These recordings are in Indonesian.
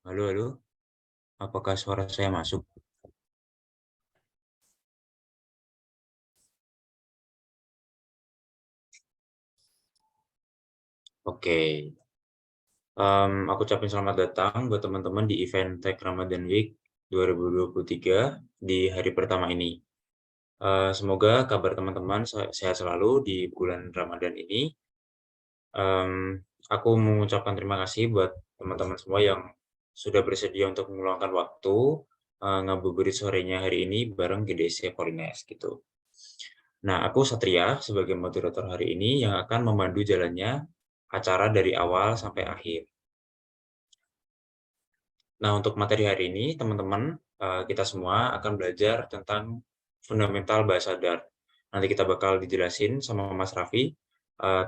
Halo, halo. Apakah suara saya masuk? Oke. Aku ucapin selamat datang buat teman-teman di event Tech Ramadan Week 2023 di hari pertama ini. Semoga kabar teman-teman sehat selalu di bulan Ramadan ini. Em, aku mengucapkan terima kasih buat teman-teman semua yang sudah bersedia untuk meluangkan waktu ngabuburit sorenya hari ini bareng GDC Polines gitu. Nah, aku Satria sebagai moderator hari ini yang akan memandu jalannya acara dari awal sampai akhir. Nah, untuk materi hari ini, teman-teman, kita semua akan belajar tentang fundamental bahasa Dart. Nanti kita bakal dijelasin sama Mas Raffi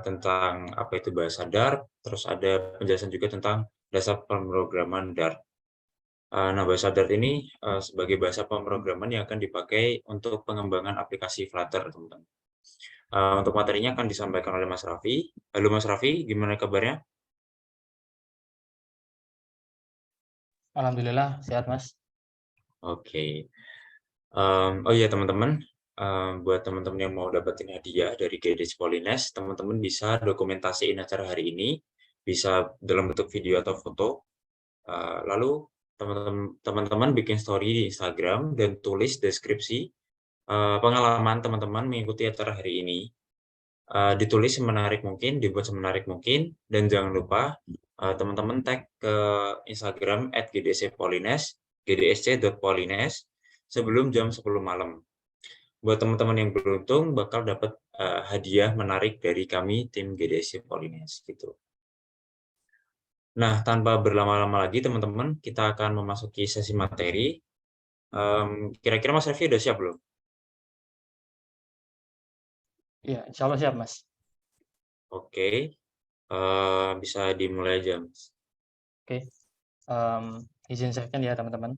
tentang apa itu bahasa Dart, terus ada penjelasan juga tentang dasar pemrograman Dart. Nah, bahasa Dart ini sebagai bahasa pemrograman yang akan dipakai untuk pengembangan aplikasi Flutter, teman-teman. Untuk materinya akan disampaikan oleh Mas Raffi. Halo Mas Raffi, gimana kabarnya? Alhamdulillah sehat Mas. Oke. Oh iya teman-teman, buat teman-teman yang mau dapetin hadiah dari GDC Polines, teman-teman bisa dokumentasiin acara hari ini, bisa dalam bentuk video atau foto. Lalu teman-teman bikin story di Instagram dan tulis deskripsi pengalaman teman-teman mengikuti acara hari ini. Ditulis semenarik mungkin, dibuat semenarik mungkin, dan jangan lupa teman-teman tag ke Instagram @gdcpolines, gdsc.polines sebelum jam 10 malam. Buat teman-teman yang beruntung bakal dapat hadiah menarik dari kami tim GDC Polines gitu. Nah, tanpa berlama-lama lagi teman-teman, kita akan memasuki sesi materi. Kira-kira Mas Revi udah siap belum? Iya, insya Allah siap Mas. Oke, bisa dimulai aja, Mas. Oke, izin share ya teman-teman.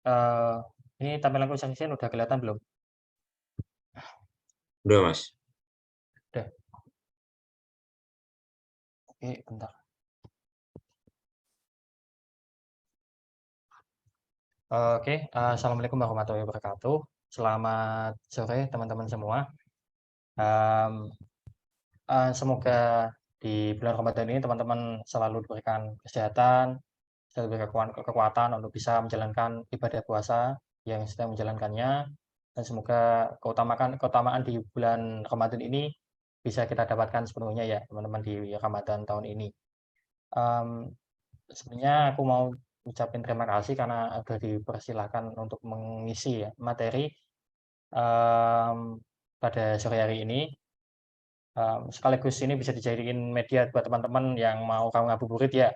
Eh, ini tampilanku section udah kelihatan belum? Udah, Mas. Udah. Oke, bentar. Oke, Assalamualaikum warahmatullahi wabarakatuh. Selamat sore teman-teman semua. Em, Semoga di bulan Ramadan ini teman-teman selalu diberikan kesehatan, selalu diberikan kekuatan untuk bisa menjalankan ibadah puasa yang sedang menjalankannya, dan semoga keutamaan di bulan Ramadan ini bisa kita dapatkan sepenuhnya ya teman-teman di Ramadan tahun ini. Em, Sebenarnya aku mau ucapin terima kasih karena sudah dipersilahkan untuk mengisi ya materi em, pada sore hari ini. Sekaligus ini bisa dijadikan media buat teman-teman yang mau kamu ngabuburit ya,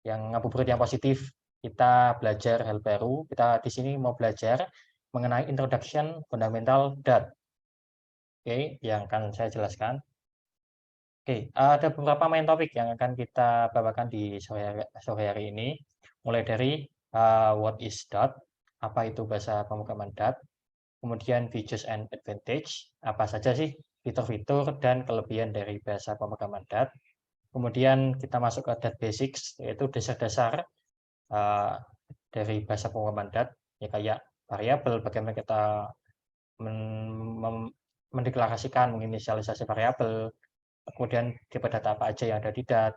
yang ngabuburit yang positif. Kita belajar hal baru. Kita di sini mau belajar mengenai introduction fundamental dat. Oke, yang akan saya jelaskan. Oke, ada beberapa main topik yang akan kita bawakan di sore hari ini. Mulai dari what is dot, apa itu bahasa pemrograman dat, kemudian features and advantage, apa saja sih fitur-fitur dan kelebihan dari bahasa pemrograman dat. Kemudian kita masuk ke dat basics, yaitu dasar-dasar uh, dari bahasa pemrograman dat, ya kayak variabel, bagaimana kita mendeklarasikan, menginisialisasi variabel, kemudian tipe data apa aja yang ada di dat.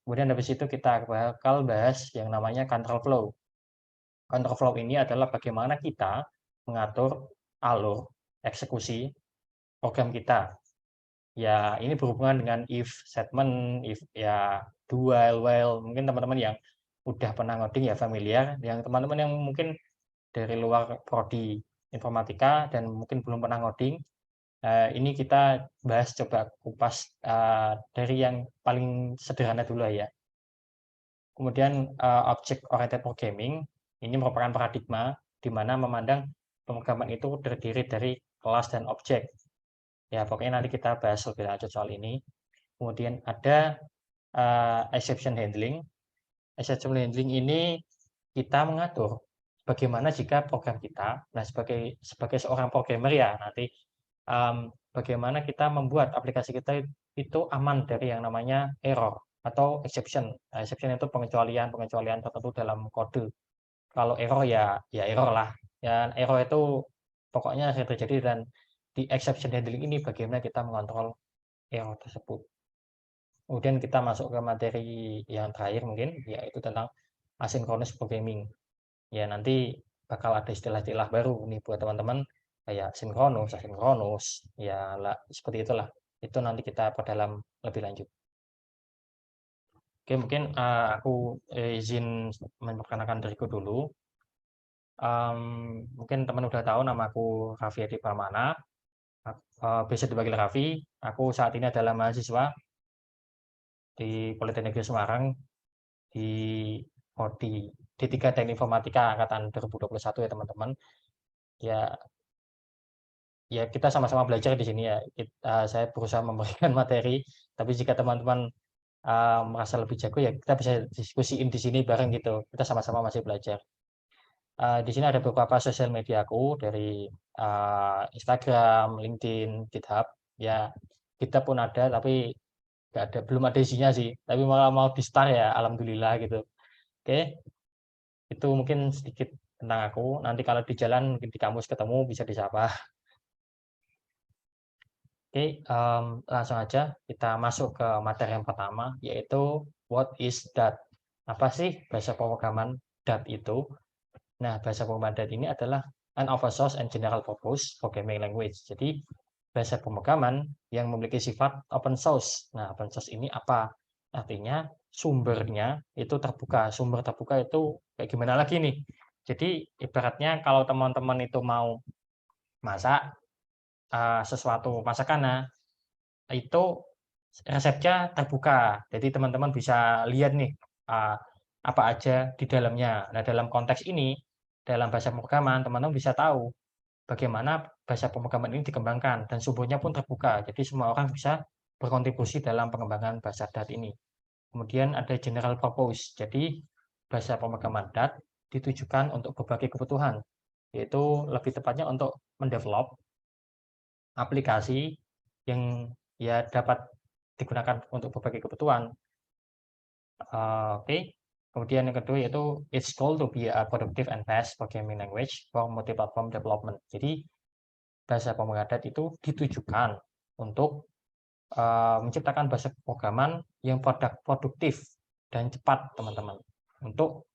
Kemudian habis itu kita bakal bahas yang namanya control flow. Control flow ini adalah bagaimana kita mengatur alur eksekusi program kita. Ya, ini berhubungan dengan if statement, if ya do while. Mungkin teman-teman yang udah pernah ngoding ya familiar, yang teman-teman yang mungkin dari luar prodi informatika dan mungkin belum pernah ngoding, ini kita bahas coba kupas dari yang paling sederhana dulu ya. Kemudian object oriented programming ini merupakan paradigma di mana memandang pemrograman itu terdiri dari kelas dan objek. Ya, pokoknya nanti kita bahas lebih lanjut soal ini. Kemudian ada exception handling. Exception handling ini kita mengatur bagaimana jika program kita, nah sebagai seorang programmer ya nanti bagaimana kita membuat aplikasi kita itu aman dari yang namanya error atau exception. Exception itu pengecualian tertentu dalam kode. Kalau error ya error lah. Dan error itu pokoknya sering terjadi, dan di exception handling ini bagaimana kita mengontrol error tersebut. Kemudian kita masuk ke materi yang terakhir mungkin, yaitu tentang asynchronous programming. Ya nanti bakal ada istilah-istilah baru nih buat teman-teman, kayak sinkronus, asinkronus, ya lah, seperti itulah. Itu nanti kita perdalam lebih lanjut. Oke, mungkin aku izin memperkenalkan diriku dulu. Mungkin teman udah tahu nama aku Raffi Adi Pramana. Biasa dipanggil Raffi. Aku saat ini adalah mahasiswa di Politeknik Negeri Semarang di prodi D3 Teknik Informatika angkatan 2021 ya teman-teman. Ya kita sama-sama belajar di sini ya. Saya berusaha memberikan materi, tapi jika teman-teman merasa lebih jago ya kita bisa diskusiin di sini bareng gitu. Kita sama-sama masih belajar. Di sini ada beberapa sosial media aku dari Instagram, LinkedIn, GitHub. Ya, GitHub pun ada, tapi belum ada isinya sih. Tapi malah mau di start ya, alhamdulillah gitu. Oke, itu mungkin sedikit tentang aku. Nanti kalau di jalan mungkin di kampus ketemu bisa disapa. Oke, langsung aja kita masuk ke materi yang pertama, yaitu what is Dart? Apa sih bahasa pemrograman Dart itu? Nah, bahasa pemrograman Dart ini adalah an open source and general purpose programming language. Jadi, bahasa pemrograman yang memiliki sifat open source. Nah, open source ini apa? Artinya sumbernya itu terbuka. Sumber terbuka itu kayak gimana lagi nih? Jadi, ibaratnya kalau teman-teman itu mau masak sesuatu masakan, itu resepnya terbuka. Jadi teman-teman bisa lihat nih apa aja di dalamnya. Nah, dalam konteks ini, dalam bahasa pemrograman, teman-teman bisa tahu bagaimana bahasa pemrograman ini dikembangkan, dan sumbernya pun terbuka. Jadi semua orang bisa berkontribusi dalam pengembangan bahasa Dart ini. Kemudian ada general purpose. Jadi bahasa pemrograman Dart ditujukan untuk berbagai kebutuhan, yaitu lebih tepatnya untuk mendevelop aplikasi yang ya dapat digunakan untuk berbagai kebutuhan. Oke. Kemudian yang kedua yaitu it's goal to be a productive and fast programming language for multi-platform development. Jadi bahasa pemrograman itu ditujukan untuk menciptakan bahasa pemrograman yang produktif dan cepat, teman-teman, untuk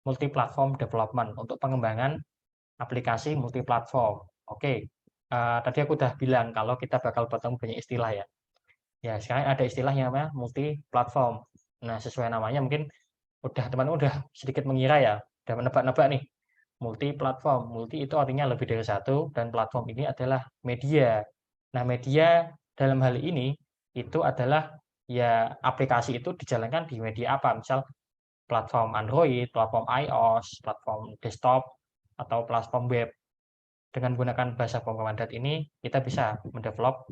multi-platform development, untuk pengembangan aplikasi multi-platform. Oke. Tadi aku udah bilang kalau kita bakal bertemu banyak istilah ya. Ya, sekarang ada istilahnya namanya multi-platform. Nah, sesuai namanya mungkin teman-teman udah sedikit mengira ya, udah menebak-nebak nih. Multi-platform, multi itu artinya lebih dari satu, dan platform ini adalah media. Nah, media dalam hal ini itu adalah ya aplikasi itu dijalankan di media apa? Misal platform Android, platform iOS, platform desktop, atau platform web. Dengan menggunakan bahasa pemrograman Dart ini, kita bisa mendevelop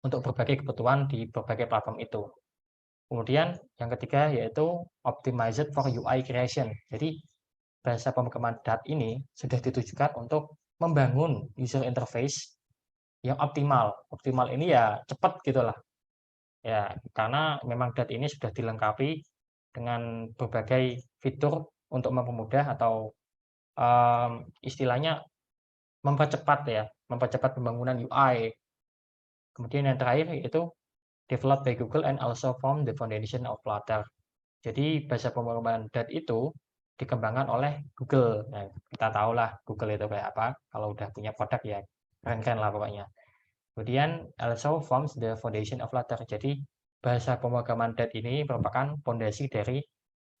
untuk berbagai kebutuhan di berbagai platform itu. Kemudian yang ketiga yaitu optimized for UI creation. Jadi bahasa pemrograman Dart ini sudah ditujukan untuk membangun user interface yang optimal. Optimal ini ya cepat gitulah. Ya, karena memang Dart ini sudah dilengkapi dengan berbagai fitur untuk mempermudah atau istilahnya mempercepat pembangunan UI. Kemudian yang terakhir yaitu developed by Google and also form the foundation of Flutter. Jadi bahasa pemrograman Dart itu dikembangkan oleh Google. Nah, kita tahulah Google itu kayak apa. Kalau udah punya produk ya keren-keren lah pokoknya. Kemudian also forms the foundation of Flutter. Jadi bahasa pemrograman Dart ini merupakan fondasi dari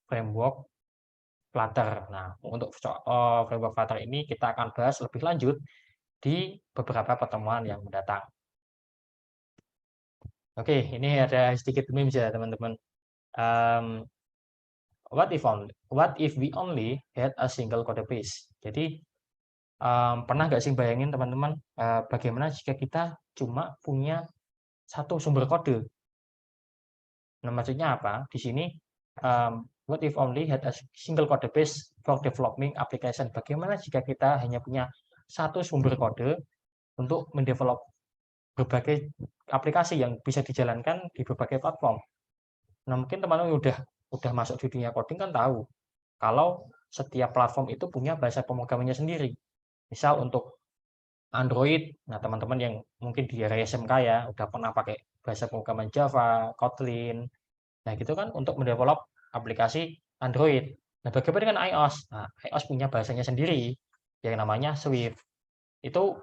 framework Flutter. Nah, untuk framework Flutter ini kita akan bahas lebih lanjut di beberapa pertemuan yang mendatang. Oke, ini ada sedikit memes ya teman-teman. What if we only had a single code base? Jadi pernah nggak sih bayangin teman-teman bagaimana jika kita cuma punya satu sumber kode? Nah, maksudnya apa? Di sini what if only had a single code base for developing application? Bagaimana jika kita hanya punya satu sumber kode untuk mendevelop berbagai aplikasi yang bisa dijalankan di berbagai platform. Nah, mungkin teman-teman udah masuk di dunia coding kan tahu kalau setiap platform itu punya bahasa pemrogramannya sendiri. Misal untuk Android, nah teman-teman yang mungkin di area SMK ya udah pernah pakai bahasa pemrograman Java, Kotlin. Nah, gitu kan untuk mendevelop aplikasi Android. Nah, bagaimana dengan iOS? Nah, iOS punya bahasanya sendiri yang namanya Swift. Itu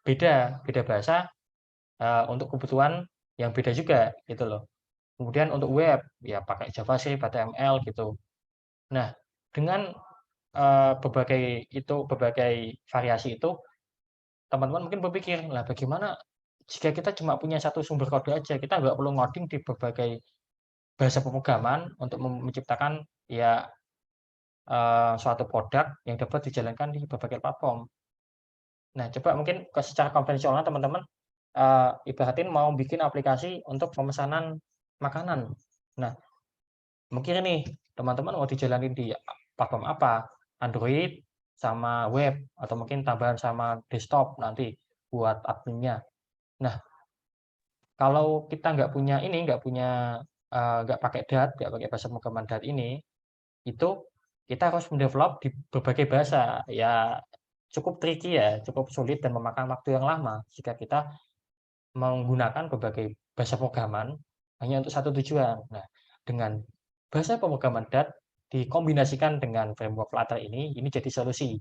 beda bahasa untuk kebutuhan yang beda juga gitu loh. Kemudian untuk web ya pakai JavaScript, HTML gitu. Nah, dengan berbagai variasi itu, teman-teman mungkin berpikir, lah bagaimana jika kita cuma punya satu sumber kode aja, kita nggak perlu ngoding di berbagai bahasa pemrograman untuk menciptakan ya suatu produk yang dapat dijalankan di berbagai platform. Nah, coba mungkin secara konvensional teman-teman ibaratin mau bikin aplikasi untuk pemesanan makanan. Nah, mungkin nih teman-teman mau dijalanin di platform apa? Android sama web atau mungkin tambahan sama desktop nanti buat adminnya. Nah, kalau kita nggak pakai DAT, nggak pakai bahasa pemrograman DAT ini, itu kita harus mendevelop di berbagai bahasa. Ya cukup tricky ya, cukup sulit dan memakan waktu yang lama jika kita menggunakan berbagai bahasa pemrograman hanya untuk satu tujuan. Nah, dengan bahasa pemrograman DAT dikombinasikan dengan framework Flutter ini jadi solusi.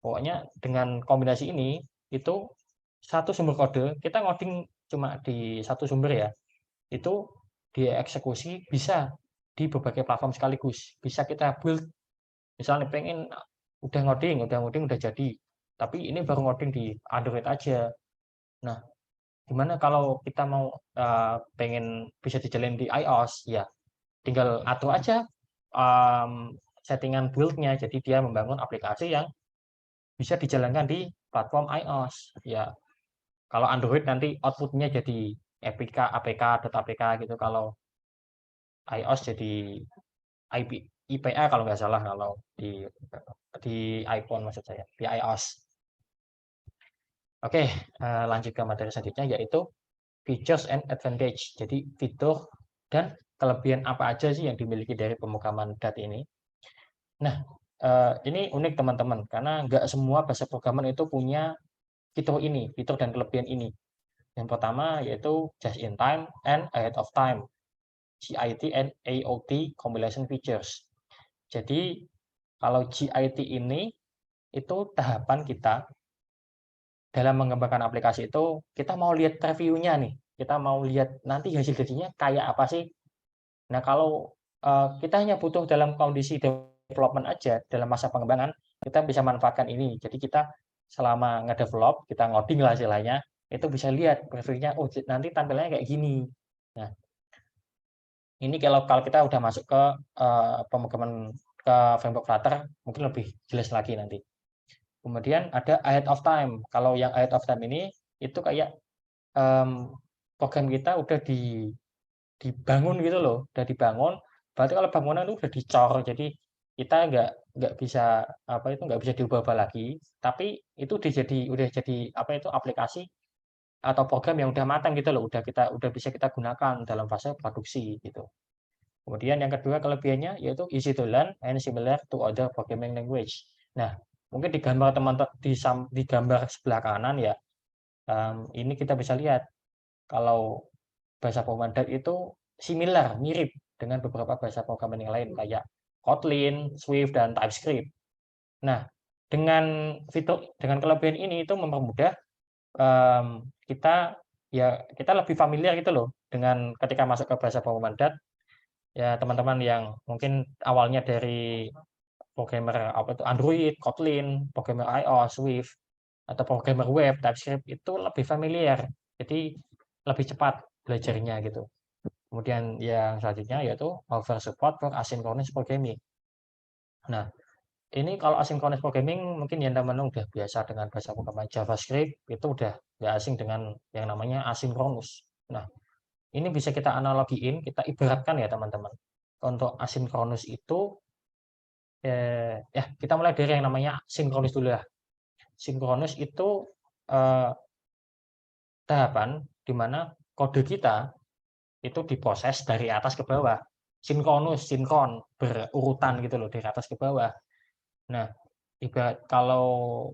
Pokoknya dengan kombinasi ini, itu satu sumber kode, kita ngoding cuma di satu sumber ya, itu dieksekusi bisa di berbagai platform sekaligus. Bisa kita build, misalnya pengen udah ngoding udah jadi, tapi ini baru ngoding di Android aja. Nah, gimana kalau kita mau pengen bisa dijalin di iOS? Ya, tinggal atur aja settingan build-nya. Jadi dia membangun aplikasi yang bisa dijalankan di platform iOS. Ya, kalau Android nanti output-nya jadi apk.apk gitu. Kalau iOS jadi IPA kalau nggak salah kalau di iPhone maksud saya, di iOS. Oke, lanjut ke materi selanjutnya yaitu features and advantage. Jadi fitur dan kelebihan apa aja sih yang dimiliki dari pemrograman DAT ini. Nah, ini unik teman-teman karena nggak semua bahasa programan itu punya fitur dan kelebihan ini. Yang pertama yaitu just in time and ahead of time, JIT and AOT compilation features. Jadi kalau JIT ini itu tahapan kita dalam mengembangkan aplikasi itu kita mau lihat reviewnya nih, kita mau lihat nanti hasil jadinya kayak apa sih. Nah, kalau kita hanya butuh dalam kondisi development aja, dalam masa pengembangan, kita bisa manfaatkan ini. Jadi kita selama ngedevelop, kita ngoding lah istilahnya, itu bisa lihat reviewnya, oh nanti tampilannya kayak gini. Nah, ini kalau kita udah masuk ke pemrograman ke framework Flutter, mungkin lebih jelas lagi nanti. Kemudian ada ahead of time. Kalau yang ahead of time ini, itu kayak program kita udah dibangun gitu loh, udah dibangun. Berarti kalau bangunan itu udah dicor, jadi kita nggak bisa nggak bisa diubah-ubah lagi. Tapi itu udah jadi aplikasi atau program yang udah matang gitu loh, udah bisa kita gunakan dalam fase produksi gitu. Kemudian yang kedua kelebihannya yaitu easy to learn and similar to other programming language. Nah, mungkin di gambar sebelah kanan ya, ini kita bisa lihat kalau bahasa pemrograman DAT itu similar, mirip dengan beberapa bahasa pemrograman yang lain kayak Kotlin, Swift, dan TypeScript. Nah, dengan kelebihan ini itu mempermudah kita lebih familiar gitu loh dengan ketika masuk ke bahasa pemrograman DAT. Ya, teman-teman yang mungkin awalnya dari programmer Android, Kotlin, programmer iOS, Swift, atau programmer web, TypeScript itu lebih familiar. Jadi lebih cepat belajarnya gitu. Kemudian yang selanjutnya yaitu over support for asynchronous programming. Nah, ini kalau asynchronous programming mungkin yang teman-teman udah biasa dengan bahasa pemrograman JavaScript, itu udah nggak asing dengan yang namanya asynchronous. Nah, ini bisa kita analogiin, kita ibaratkan ya teman-teman. Untuk asynchronous itu, ya kita mulai dari yang namanya sinkronus dulu ya. Sinkronus itu tahapan di mana kode kita itu diproses dari atas ke bawah, sinkron, berurutan gitu loh, dari atas ke bawah. Nah, ibarat kalau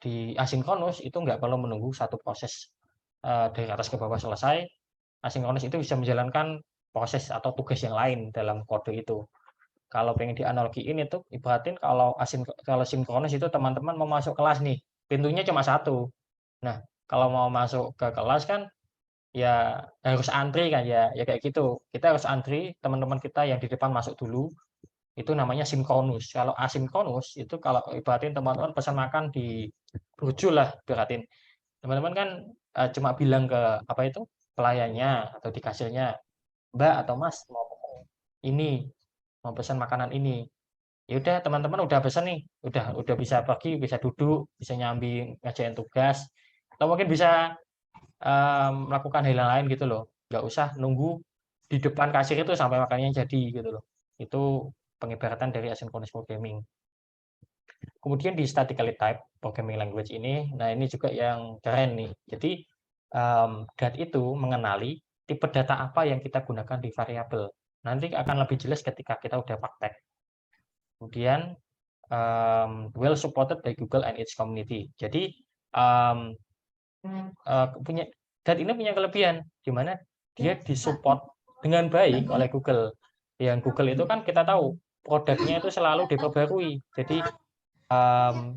di asinkronus itu nggak perlu menunggu satu proses dari atas ke bawah selesai, asinkronus itu bisa menjalankan proses atau tugas yang lain dalam kode itu. Kalau pengen dianalogiin itu ibaratin kalau sinkronus itu teman-teman mau masuk kelas nih, pintunya cuma satu. Nah, kalau mau masuk ke kelas kan ya harus antri kan ya kayak gitu. Kita harus antri, teman-teman kita yang di depan masuk dulu, itu namanya sinkronus. Kalau asinkronus itu kalau ibaratin teman-teman pesan makan di burjo lah, ibaratin. Teman-teman kan cuma bilang ke apa itu pelayannya atau di kasirnya, Mbak atau Mas mau pesan ini, mau pesan makanan ini. Ya udah teman-teman udah pesan nih, udah bisa pergi, bisa duduk, bisa nyambi ngerjain tugas, atau mungkin bisa melakukan hal yang lain gitu loh. Nggak usah nunggu di depan kasir itu sampai makanannya jadi gitu loh. Itu pengibaratan dari asynchronous programming. Kemudian di statically type programming language ini, nah ini juga yang keren nih. Jadi DAT itu mengenali tipe data apa yang kita gunakan di variabel. Nanti akan lebih jelas ketika kita udah praktek. Kemudian well supported by Google and its community. Jadi punya DAT ini punya kelebihan di mana dia disupport dengan baik oleh Google. Yang Google itu kan kita tahu produknya itu selalu diperbarui. Jadi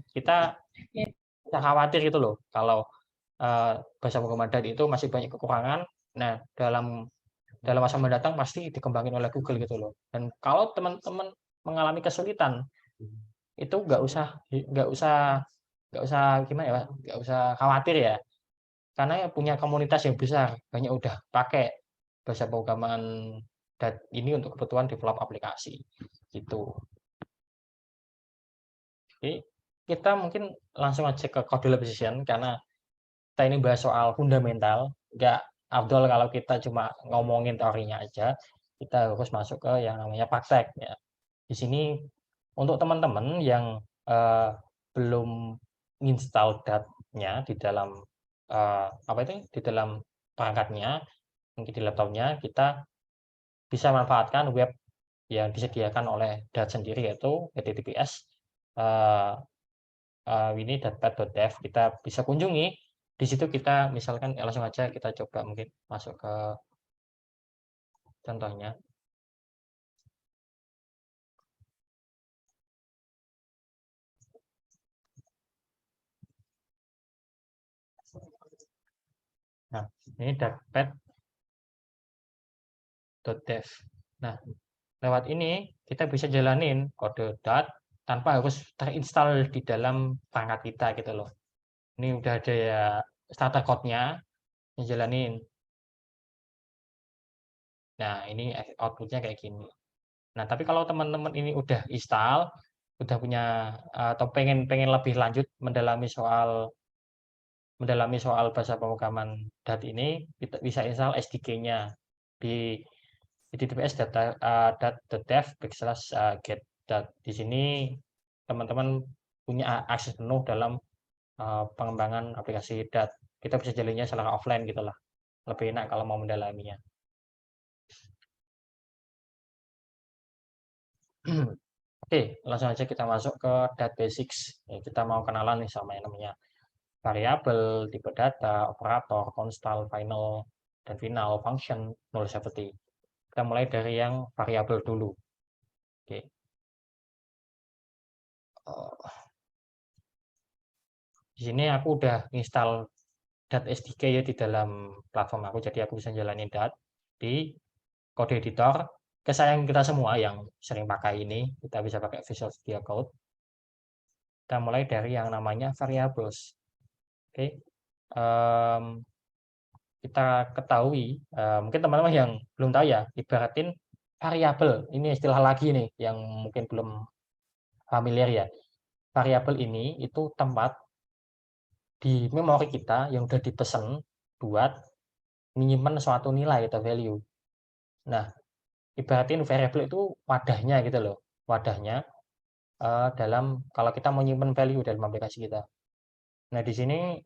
kita tidak khawatir gitu loh kalau bahasa pemrograman DAT itu masih banyak kekurangan. Nah, dalam masa mendatang pasti dikembangin oleh Google gitu loh. Dan kalau teman-teman mengalami kesulitan itu nggak usah gimana ya, nggak usah khawatir ya. Karena ya punya komunitas yang besar, banyak udah pakai bahasa pemrograman DAT ini untuk kebutuhan develop aplikasi gitu. Oke, kita mungkin langsung aja ke code precision karena kita ini bahas soal fundamental, nggak afdol kalau kita cuma ngomongin teorinya aja, kita harus masuk ke yang namanya praktek ya. Di sini untuk teman-teman yang belum install DAT-nya di dalam apa itu di dalam perangkatnya, mungkin di laptopnya, kita bisa manfaatkan web yang disediakan oleh DAT sendiri yaitu https wini.pad.dev. Kita bisa kunjungi di situ, kita misalkan langsung aja kita coba mungkin masuk ke contohnya. Nah, ini datpad.dev. Nah, lewat ini kita bisa jalanin kode DAT tanpa harus terinstall di dalam perangkat kita gitu loh. Ini udah ada ya starter code-nya, ngejalanin. Nah, ini outputnya kayak gini. Nah, tapi kalau teman-teman ini udah install, udah punya atau pengen lebih lanjut mendalami soal bahasa pemrograman DAT ini, kita bisa install SDK-nya di https://dat.dev/get. Di sini teman-teman punya akses penuh dalam pengembangan aplikasi DAT. Kita bisa jalannya secara offline gitulah. Lebih enak kalau mau mendalaminya. Oke, langsung aja kita masuk ke DAT Basics. Ya, kita mau kenalan nih sama yang namanya variabel, tipe data, operator, constant, final, dan final, function, null safety. Kita mulai dari yang variabel dulu. Oke. Di sini aku udah install DAT SDK ya di dalam platform aku, jadi aku bisa jalanin DAT di kode editor. Kesayangan kita semua yang sering pakai ini, kita bisa pakai Visual Studio Code. Kita mulai dari yang namanya variables. Oke. Kita ketahui, mungkin teman-teman yang belum tahu ya, ibaratin variabel, ini istilah lagi nih yang mungkin belum familiar ya. Variabel ini itu tempat di memori kita yang udah dipesan buat menyimpan suatu nilai atau value. Nah, ibaratin variabel itu wadahnya gitu loh, wadahnya dalam kalau kita mau nyimpan value dalam aplikasi kita. Nah, di sini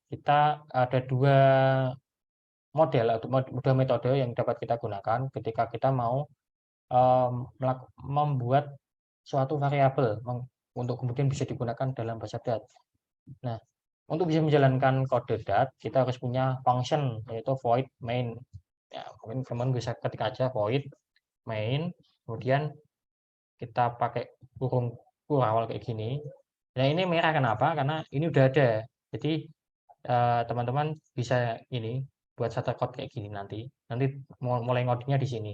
kita ada dua model atau dua metode yang dapat kita gunakan ketika kita mau membuat suatu variabel untuk kemudian bisa digunakan dalam bahasa Dat. Nah, untuk bisa menjalankan kode Dat, kita harus punya function yaitu void main. Ya, mungkin teman bisa ketik aja void main, kemudian kita pakai kurung kurawal kayak gini. Nah, ini merah kenapa? Karena ini udah ada. Jadi teman-teman bisa ini buat satu code kayak gini nanti. Nanti mulai ngodingnya di sini.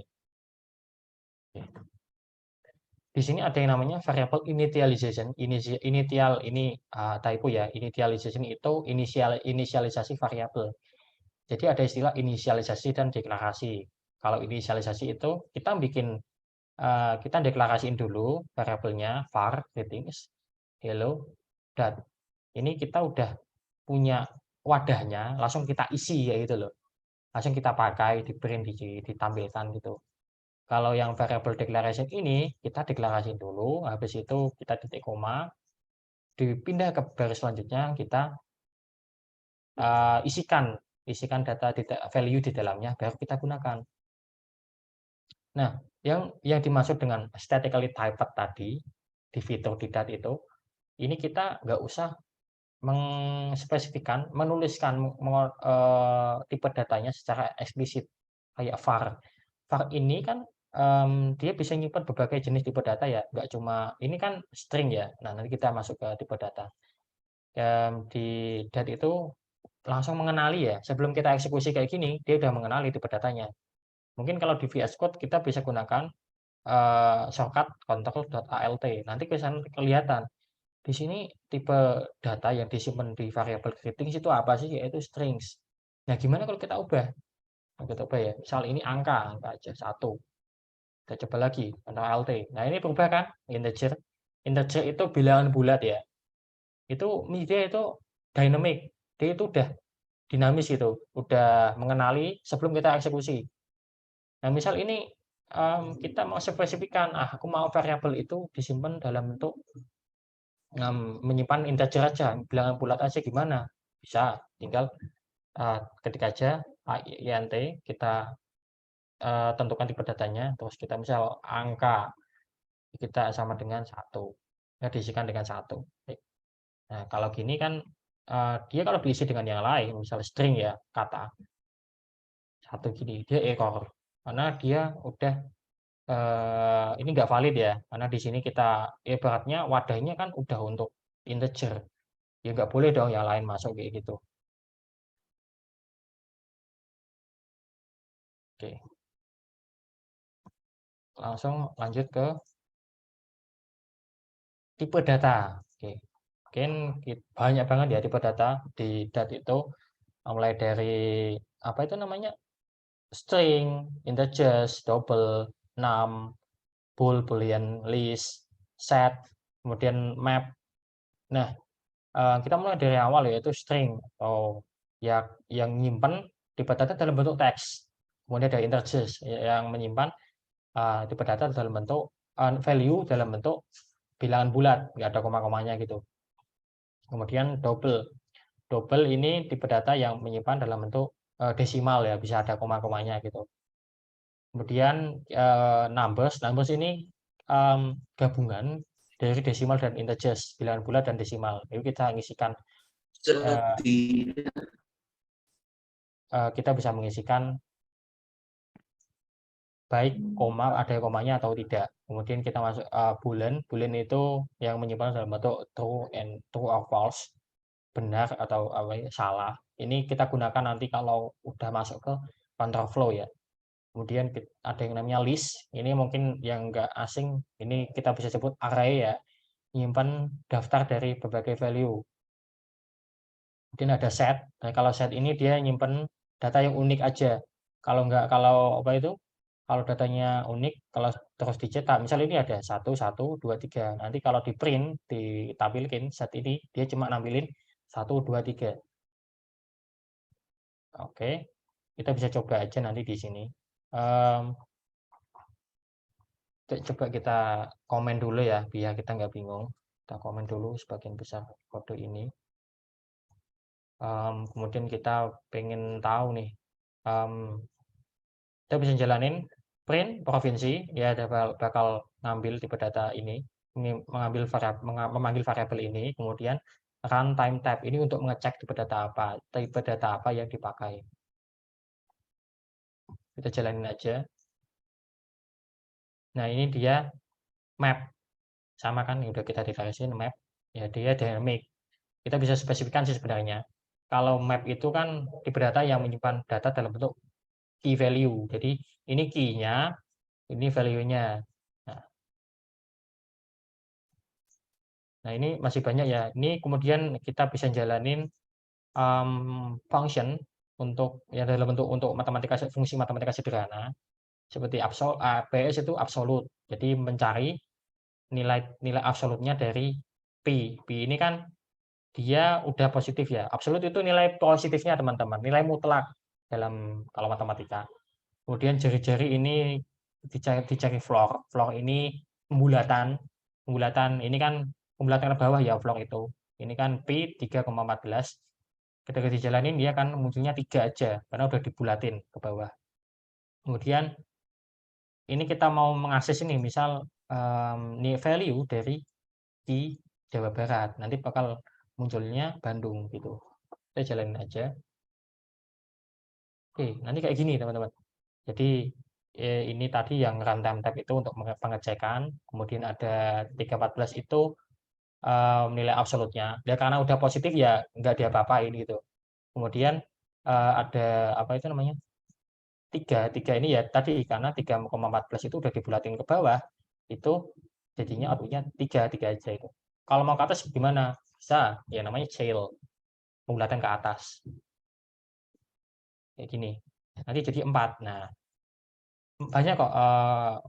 Di sini ada yang namanya variable initialization. Initial ini typo ya. Initialization itu inisialisasi variabel. Jadi ada istilah inisialisasi dan deklarasi. Kalau inisialisasi itu kita deklarasiin dulu variabelnya var greetings hello dat. Ini kita udah punya wadahnya, langsung kita isi ya gitu loh. Langsung kita pakai, di print, ditampilkan gitu. Kalau yang variable declaration ini, kita deklarasiin dulu, habis itu kita titik koma, dipindah ke baris selanjutnya, kita isikan data value di dalamnya, baru kita gunakan. Nah, yang dimaksud dengan statically typed tadi, di fitur di dat itu, ini kita nggak usah menuliskan tipe datanya secara eksplisit kayak var. Var ini kan dia bisa nyimpan berbagai jenis tipe data ya, nggak cuma ini kan string ya. Nah, nanti kita masuk ke tipe data. Di dat itu langsung mengenali ya, sebelum kita eksekusi kayak gini, dia udah mengenali tipe datanya. Mungkin kalau di VS Code kita bisa gunakan shortcut control.alt. Nanti kelihatan di sini tipe data yang disimpan di variabel greetings itu apa sih? Yaitu strings. Nah, gimana kalau kita ubah? Kita ubah ya. Misal ini angka aja 1. Kita coba lagi, Ctrl Alt. Nah, ini berubah kan? Integer. Integer itu bilangan bulat ya. Dia itu dynamic. Dia itu udah dinamis gitu. Udah mengenali sebelum kita eksekusi. Nah, misal ini kita mau spesifikkan, aku mau variabel itu disimpan dalam bentuk menyimpan integer aja, bilangan bulat aja gimana? Bisa, tinggal ketik aja int, kita tentukan tipe datanya, terus kita misal angka kita sama dengan 1, ya diisikan dengan 1. Nah, kalau gini kan dia kalau diisi dengan yang lain, misal string ya, kata 1 gini, dia error. Karena dia udah ini nggak valid ya, karena di sini kita ibaratnya wadahnya kan udah untuk integer. Ya nggak boleh dong yang lain masuk kayak gitu. Oke, langsung lanjut ke tipe data. Oke, mungkin banyak banget ya tipe data di dat itu, mulai dari apa itu namanya string, integers, double, num, bool, boolean, list, set, kemudian map. Nah, kita mulai dari awal yaitu string atau ya yang nyimpen tipe data dalam bentuk teks. Kemudian ada integers yang menyimpan tipe data dalam bentuk value dalam bentuk bilangan bulat, nggak ada koma-komanya gitu. Kemudian double. Double ini tipe data yang menyimpan dalam bentuk desimal ya, bisa ada koma-komanya gitu. Kemudian numbers. Numbers ini gabungan dari desimal dan integers, bilangan bulat dan desimal. Jadi kita ngisikan kita bisa mengisikan baik koma, ada komanya atau tidak. Kemudian kita masuk boolean. Boolean itu yang menyimpan dalam bentuk true or false, benar atau apa ya, salah. Ini kita gunakan nanti kalau udah masuk ke control flow ya. Kemudian ada yang namanya list. Ini mungkin yang enggak asing, ini kita bisa sebut array ya. Menyimpan daftar dari berbagai value. Kemudian ada set. Nah, kalau set ini dia nyimpan data yang unik aja. Kalau apa itu? Kalau datanya unik, kalau terus dicetak, misal ini ada 1, 1, 2, 3. Nanti kalau di print, ditampilkan set ini, dia cuma nampilin 1, 2, 3. Oke, kita bisa coba aja nanti di sini. Coba kita komen dulu ya, biar kita nggak bingung. Kita komen dulu sebagian besar kode ini. kemudian kita pengen tahu nih, kita bisa jalanin print provinsi, ya bakal ngambil tipe data ini, memanggil variabel ini, kemudian runtime tab ini untuk mengecek tipe data apa yang dipakai. Kita jalanin aja. Nah, ini dia map. Sama kan, udah kita deklarasiin map. Ya, dia dynamic. Kita bisa spesifikkan sih sebenarnya. Kalau map itu kan tipe data yang menyimpan data dalam bentuk key value. Jadi, ini key-nya, ini value-nya. Nah, ini masih banyak ya. Ini kemudian kita bisa jalanin function untuk ya dalam bentuk untuk fungsi matematika sederhana seperti PS itu absolut. Jadi mencari nilai absolutnya dari P. P ini kan dia udah positif ya. Absolut itu nilai positifnya teman-teman, nilai mutlak dalam kalau matematika. Kemudian jari-jari ini dicari floor. Floor ini pembulatan. Pembulatan ini kan pembulatan ke bawah ya floor itu. Ini kan P 3,14. Ketika dijalanin dia kan munculnya 3 aja karena udah dibulatin ke bawah. Kemudian ini kita mau mengakses ini misal value dari di Jawa Barat. Nanti bakal munculnya Bandung gitu. Kita jalanin aja. Oke, nanti kayak gini teman-teman. Jadi ini tadi yang runtime tab itu untuk pengecekan, kemudian ada 314 itu nilai absolutnya. Ya karena udah positif ya nggak diapa-apain gitu. Kemudian ada apa itu namanya? 3 ini ya tadi karena 3,14 itu udah dibulatin ke bawah, itu jadinya outputnya 3 aja itu. Kalau mau ke atas gimana? Bisa, ya namanya scale, pembulatan ke atas. Kayak gini. Nanti jadi 4. Nah, banyak kok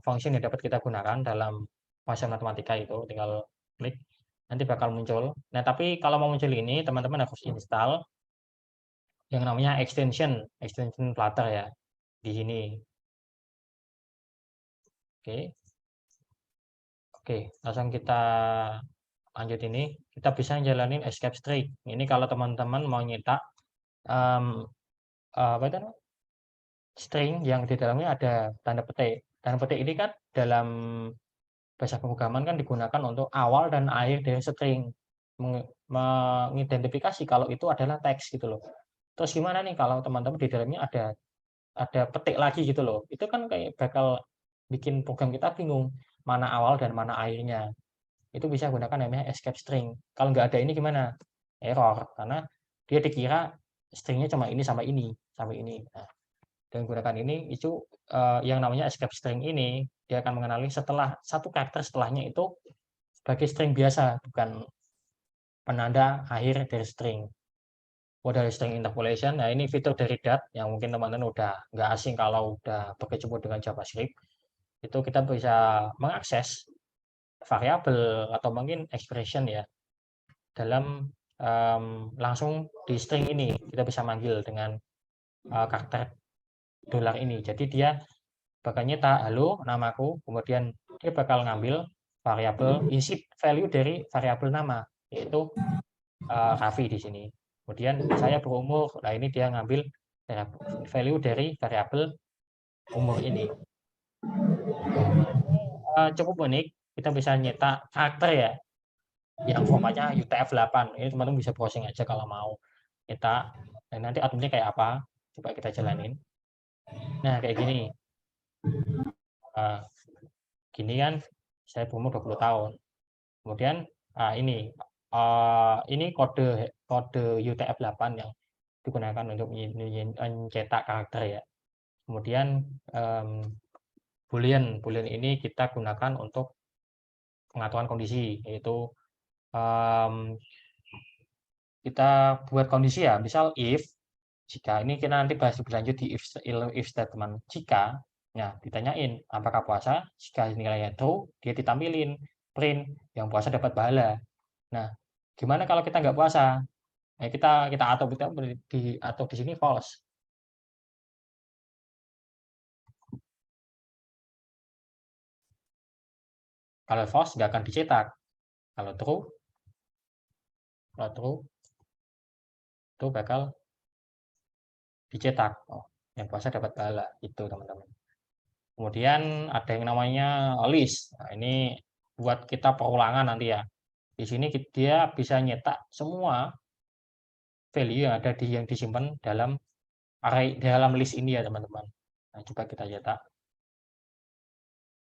function yang dapat kita gunakan dalam bahasa matematika itu, tinggal klik nanti bakal muncul. Nah, tapi kalau mau muncul ini teman-teman harus install yang namanya extension Flutter ya di sini. Oke. Oke, langsung kita lanjut ini. Kita bisa jalanin escape string. Ini kalau teman-teman mau nyetak apa itu string yang di dalamnya ada tanda petik. Tanda petik ini kan dalam bahasa pemrograman kan digunakan untuk awal dan akhir dari string, mengidentifikasi kalau itu adalah teks gitu loh. Terus gimana nih kalau teman-teman di dalamnya ada petik lagi gitu loh. Itu kan kayak bakal bikin program kita bingung mana awal dan mana akhirnya. Itu bisa gunakan namanya escape string. Kalau nggak ada ini gimana? Error karena dia dikira stringnya cuma ini sampai ini sampai ini. Nah, dengan gunakan ini itu yang namanya escape string ini dia akan mengenali setelah satu karakter setelahnya itu sebagai string biasa, bukan penanda akhir dari string. Modal string interpolation, nah ini fitur dari Dart yang mungkin teman-teman udah nggak asing kalau udah berkecimpung dengan JavaScript. Itu kita bisa mengakses variabel atau mungkin expression ya dalam langsung di string ini kita bisa manggil dengan karakter dolar ini. Jadi dia bakal nyetak halo namaku, kemudian dia bakal ngambil variabel isi value dari variabel nama yaitu Raffi di sini. Kemudian saya berumur, nah ini dia ngambil value dari variabel umur ini. Cukup unik, kita bisa nyetak karakter ya yang formatnya UTF-8. Ini teman-teman bisa browsing aja kalau mau nyetak. Dan nanti outputnya kayak apa? Coba kita jalanin. Nah, kayak gini. Gini kan saya berumur 20 tahun. Kemudian ini kode UTF-8 yang digunakan untuk mencetak karakter ya. Kemudian boolean ini kita gunakan untuk pengaturan kondisi, yaitu kita buat kondisi ya, misal jika ini kita nanti bahas lebih lanjut di if statement. Jika, nah ditanyain apakah puasa, jika nilainya true, dia ditampilin print yang puasa dapat pahala. Nah, gimana kalau kita nggak puasa? Nah, kita atau di sini false. Kalau false nggak akan dicetak. Kalau true itu bakal dicetak. Oh, yang puasa dapat pahala itu teman-teman. Kemudian ada yang namanya list. Nah, ini buat kita perulangan nanti ya. Di sini dia bisa nyetak semua value yang ada yang disimpan dalam array dalam list ini ya teman-teman. Nah, coba kita cetak.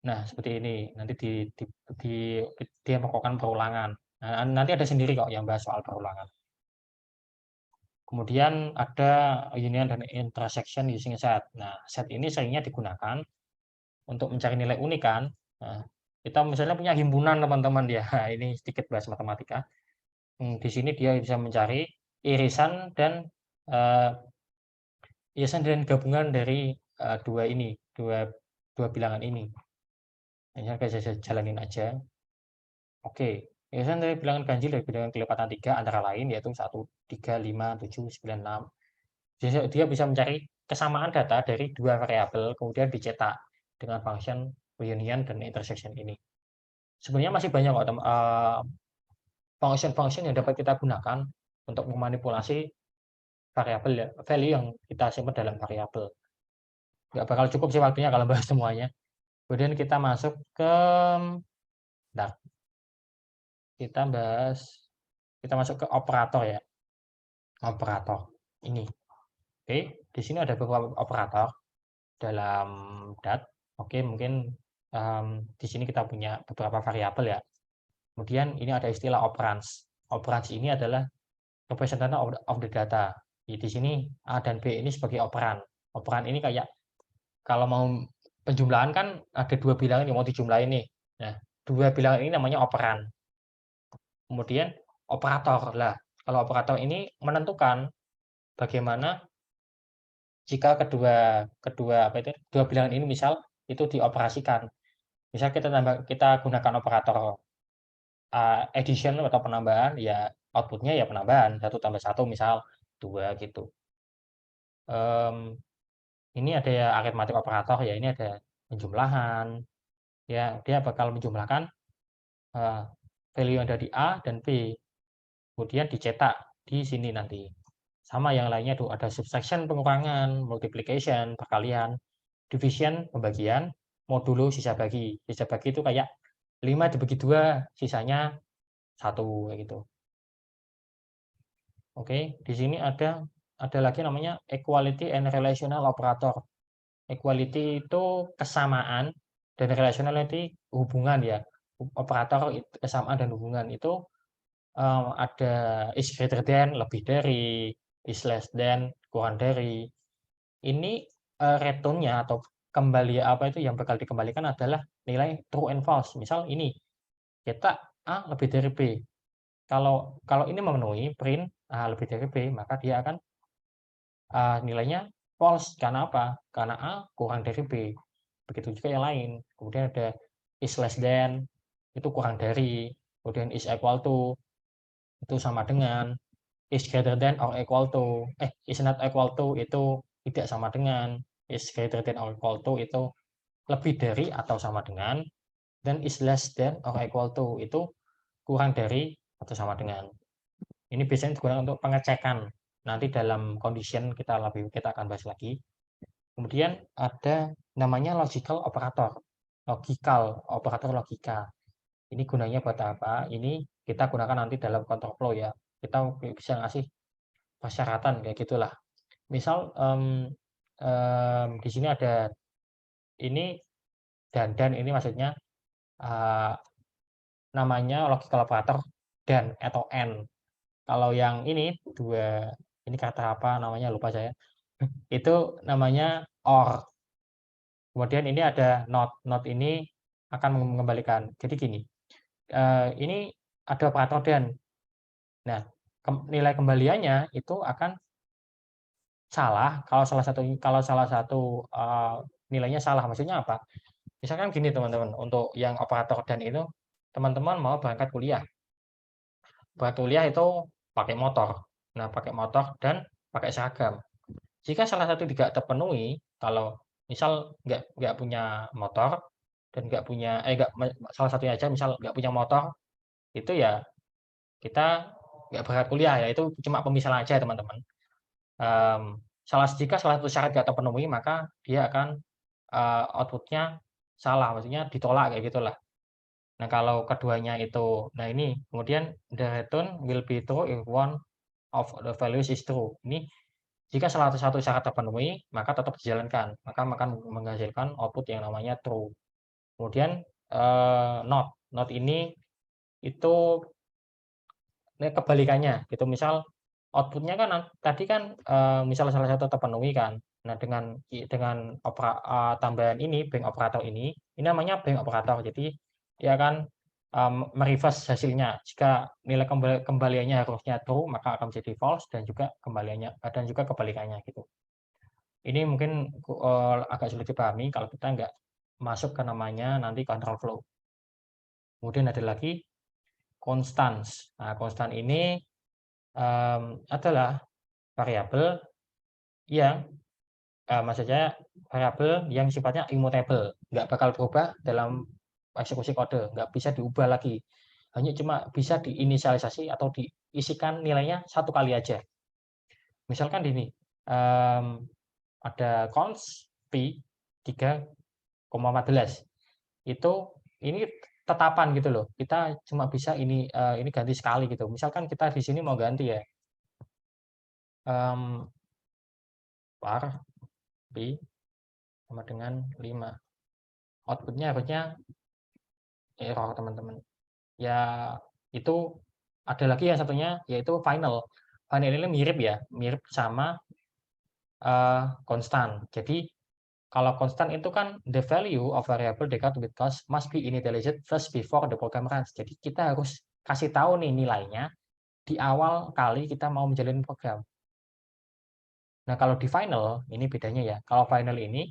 Nah, seperti ini. Nanti dia melakukan perulangan. Nah, nanti ada sendiri kok yang bahas soal perulangan. Kemudian ada union dan intersection using set. Nah, set ini seringnya digunakan untuk mencari nilai unikan. Nah, kita misalnya punya himpunan teman-teman ya. Ini sedikit bahas matematika. Di sini dia bisa mencari irisan dan gabungan dari dua bilangan ini. Ini saya jalanin aja. Oke, irisan dari bilangan ganjil dari bilangan kelipatan 3 antara lain yaitu 1, 3, 5, 7, 9, 6. Dia bisa mencari kesamaan data dari dua variabel kemudian dicetak dengan function union dan intersection ini. Sebenarnya masih banyak kok function-function yang dapat kita gunakan untuk memanipulasi variabel ya, value yang kita simpan dalam variabel. Nggak bakal cukup sih waktunya kalau bahas semuanya. Kemudian kita masuk ke kita masuk ke operator ya. Operator ini. Oke, di sini ada beberapa operator dalam DAT. Oke, mungkin di sini kita punya beberapa variabel ya. Kemudian ini ada istilah operands. Operands ini adalah representative of the data. Di sini A dan B ini sebagai operan. Operan ini kayak kalau mau penjumlahan kan ada dua bilangan yang mau dijumlahin nih. Nah, dua bilangan ini namanya operan. Kemudian operator lah. Kalau operator ini menentukan bagaimana jika dua bilangan ini misal itu dioperasikan. Misal kita gunakan operator addition atau penambahan, ya outputnya ya penambahan 1 tambah 1 misal 2 gitu. Ini ada ya arithmetic operator ya, ini ada penjumlahan. Ya, dia bakal menjumlahkan value yang ada di A dan B. Kemudian dicetak di sini nanti. Sama yang lainnya tuh ada subtraction pengurangan, multiplication perkalian, division pembagian, modulo sisa bagi. Sisa bagi itu kayak 5 dibagi 2, sisanya 1 kayak gitu. Oke, di sini ada lagi namanya equality and relational operator. Equality itu kesamaan dan relationality hubungan ya. Operator kesamaan dan hubungan itu ada is greater than lebih dari, is less than kurang dari. Ini return-nya atau kembali apa itu yang bakal dikembalikan adalah nilai true and false. Misal ini cetak A lebih dari B. Kalau ini memenuhi print A lebih dari B, maka dia akan nilainya false. Karena apa? Karena A kurang dari B. Begitu juga yang lain. Kemudian ada is less than, itu kurang dari. Kemudian is equal to, itu sama dengan. Is greater than or equal to, is not equal to, itu tidak sama dengan. Is greater than or equal to, itu lebih dari atau sama dengan. Dan is less than or equal to, itu kurang dari atau sama dengan. Ini biasanya digunakan untuk pengecekan. Nanti dalam condition kita akan bahas lagi. Kemudian ada namanya logical operator. Operator logika. Ini gunanya buat apa? Ini kita gunakan nanti dalam control flow ya. Kita bisa ngasih persyaratan kayak gitulah. Misal di sini ada ini dan ini maksudnya namanya logical operator dan atau and. Kalau yang ini ini kata apa namanya lupa saya. Itu namanya or. Kemudian ini ada not. Not ini akan mengembalikan. Jadi gini, ini ada operator dan. Nah, nilai kembaliannya itu akan salah kalau salah satu nilainya salah. Maksudnya apa? Misalkan gini teman-teman, untuk yang operator dan itu teman-teman mau berangkat kuliah. Berangkat kuliah itu pakai motor. Nah, pakai motor dan pakai seragam. Jika salah satu tidak terpenuhi, kalau misal nggak punya motor dan nggak punya salah satunya aja misal nggak punya motor, itu ya kita nggak berangkat kuliah ya, itu cuma pemisalan aja teman-teman. Jika salah satu syarat nggak terpenuhi, maka dia akan outputnya salah, maksudnya ditolak kayak gitulah. Nah kalau keduanya itu, nah ini kemudian the return will be true if one of the values is true. Ini jika salah satu syarat terpenuhi, maka tetap dijalankan, maka akan menghasilkan output yang namanya true. Kemudian not ini itu kebalikannya gitu. Misal outputnya kan tadi kan misal salah satu terpenuhi kan. Nah dengan tambahan ini bank operator ini namanya bank operator. Jadi dia akan mereverse hasilnya. Jika nilai kembaliannya harusnya true, maka akan menjadi false dan juga kebalikannya gitu. Ini mungkin agak sulit dipahami kalau kita nggak masuk ke namanya nanti control flow. Kemudian ada lagi constants. Nah, konstan ini adalah variabel yang maksudnya variabel yang sifatnya immutable, nggak bakal berubah dalam eksekusi kode, nggak bisa diubah lagi. Hanya cuma bisa diinisialisasi atau diisikan nilainya satu kali aja. Misalkan ini ada const p 3,14. Ini tetapan gitu loh. Kita cuma bisa ini ganti sekali gitu. Misalkan kita di sini mau ganti ya. Var p sama dengan 5. Outputnya harusnya error teman-teman. Ya itu ada lagi yang satunya yaitu final. Final ini mirip ya, mirip sama konstan. Jadi kalau konstan itu kan the value of variable declared with cost must be initialized first before the program runs. Jadi kita harus kasih tahu nih nilainya di awal kali kita mau menjalin program. Nah kalau di final ini bedanya ya. Kalau final ini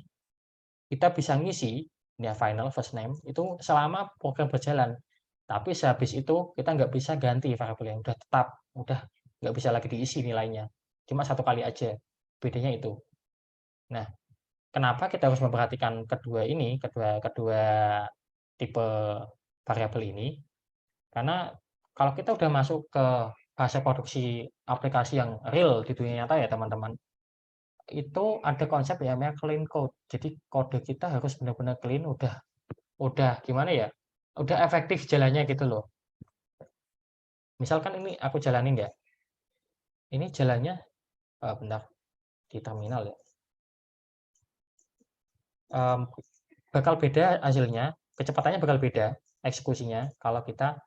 kita bisa ngisi ya final first name itu selama program berjalan. Tapi sehabis itu kita nggak bisa ganti variabel yang udah tetap, udah nggak bisa lagi diisi nilainya. Cuma satu kali aja. Bedanya itu. Nah, kenapa kita harus memperhatikan kedua tipe variabel ini? Karena kalau kita udah masuk ke fase produksi aplikasi yang real di dunia nyata ya teman-teman, itu ada konsep yang namanya clean code. Jadi kode kita harus benar-benar clean, udah gimana ya? Udah efektif jalannya gitu loh. Misalkan ini aku jalanin ya. Ini jalannya bentar di terminal ya. Bakal beda hasilnya, kecepatannya bakal beda eksekusinya kalau kita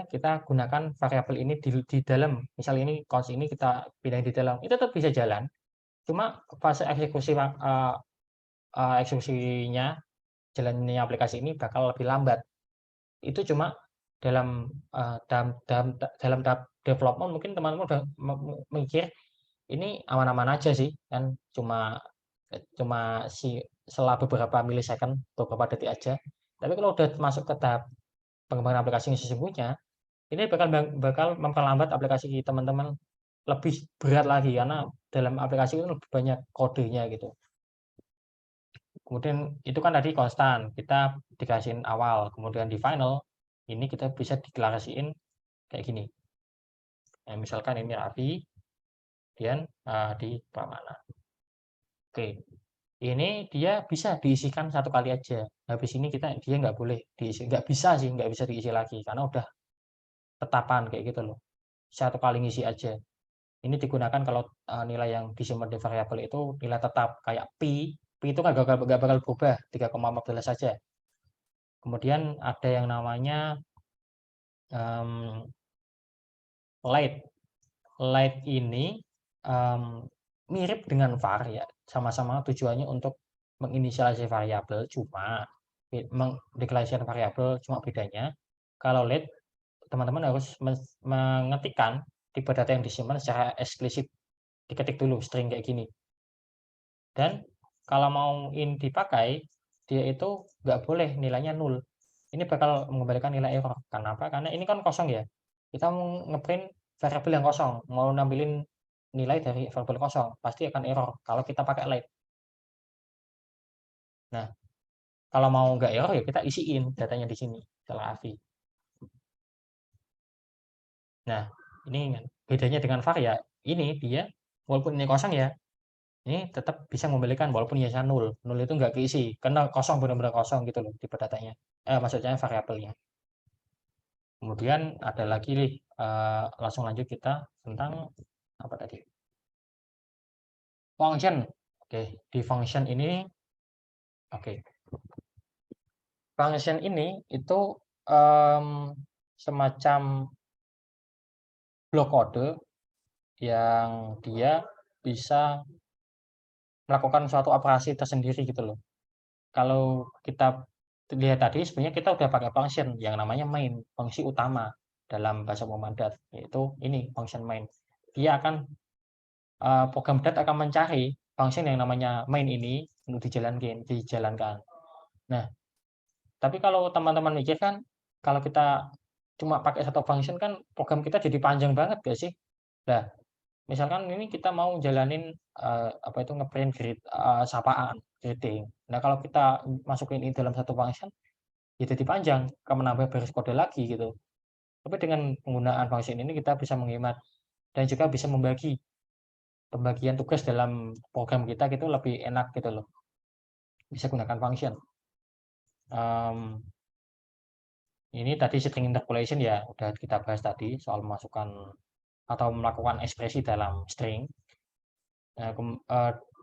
kita gunakan variabel ini di dalam, misal ini const ini kita pindahin di dalam, itu tetap bisa jalan. Cuma fase eksekusinya jalannya aplikasi ini bakal lebih lambat. Itu cuma dalam tahap development mungkin teman-teman udah mikir ini aman-aman aja sih kan cuma setelah beberapa milisecond beberapa detik aja. Tapi kalau udah masuk ke tahap pengembangan aplikasi yang sesungguhnya ini bakal memperlambat aplikasi teman-teman lebih berat lagi karena dalam aplikasi itu lebih banyak kodenya gitu. Kemudian itu kan tadi konstan, kita dikasihin awal, kemudian di final ini kita bisa deklarasiin kayak gini. Nah, misalkan ini Raffi, kemudian di Pramana. Oke, ini dia bisa diisikan satu kali aja. Habis ini dia nggak boleh diisi, nggak bisa diisi lagi karena udah tetapan kayak gitu loh. Satu kali ngisi aja. Ini digunakan kalau nilai yang disimpan di variabel itu nilai tetap kayak pi itu kan nggak bakal berubah 3,14 saja. Kemudian ada yang namanya late. Late ini mirip dengan var ya, sama-sama tujuannya untuk menginisialisasi variabel, cuma mendeklarasikan variabel, cuma bedanya kalau late teman-teman harus mengetikkan tipe data yang disimpan secara eksplisit, diketik dulu string kayak gini. Dan kalau mau in dipakai, dia itu nggak boleh nilainya nol. Ini bakal mengembalikan nilai error. Kenapa? Karena ini kan kosong ya. Kita mau ngeprint variabel yang kosong, mau nampilin nilai dari variabel kosong, pasti akan error kalau kita pakai late. Nah, kalau mau nggak error ya kita isiin datanya di sini, setelah AVI. Nah, ini bedanya dengan var ya, ini dia walaupun ini kosong ya, ini tetap bisa membalikan walaupun ya 0. 0 itu nggak keisi, karena kosong benar-benar kosong gitu loh tipe datanya. Maksudnya variabelnya. Kemudian ada lagi nih, langsung lanjut kita tentang apa tadi? Function. Oke, di function ini oke. Function ini itu semacam blok kode yang dia bisa melakukan suatu operasi tersendiri gitu loh. Kalau kita lihat tadi sebenarnya kita udah pakai function yang namanya main, fungsi utama dalam bahasa pemadat, yaitu ini function main. Dia akan program dat akan mencari function yang namanya main ini untuk dijalankan. Nah, tapi kalau teman-teman mikir kan, kalau kita cuma pakai satu function kan program kita jadi panjang banget gak sih? Nah, misalkan ini kita mau jalanin apa itu ngeprint sapaan, greeting. Nah, kalau kita masukin ini dalam satu function, ya jadi panjang, akan menambah baris kode lagi gitu. Tapi dengan penggunaan function ini kita bisa menghemat dan juga bisa membagi pembagian tugas dalam program kita gitu lebih enak gitu loh. Bisa gunakan function. Ini tadi string interpolation ya udah kita bahas tadi soal memasukkan atau melakukan ekspresi dalam string. Nah,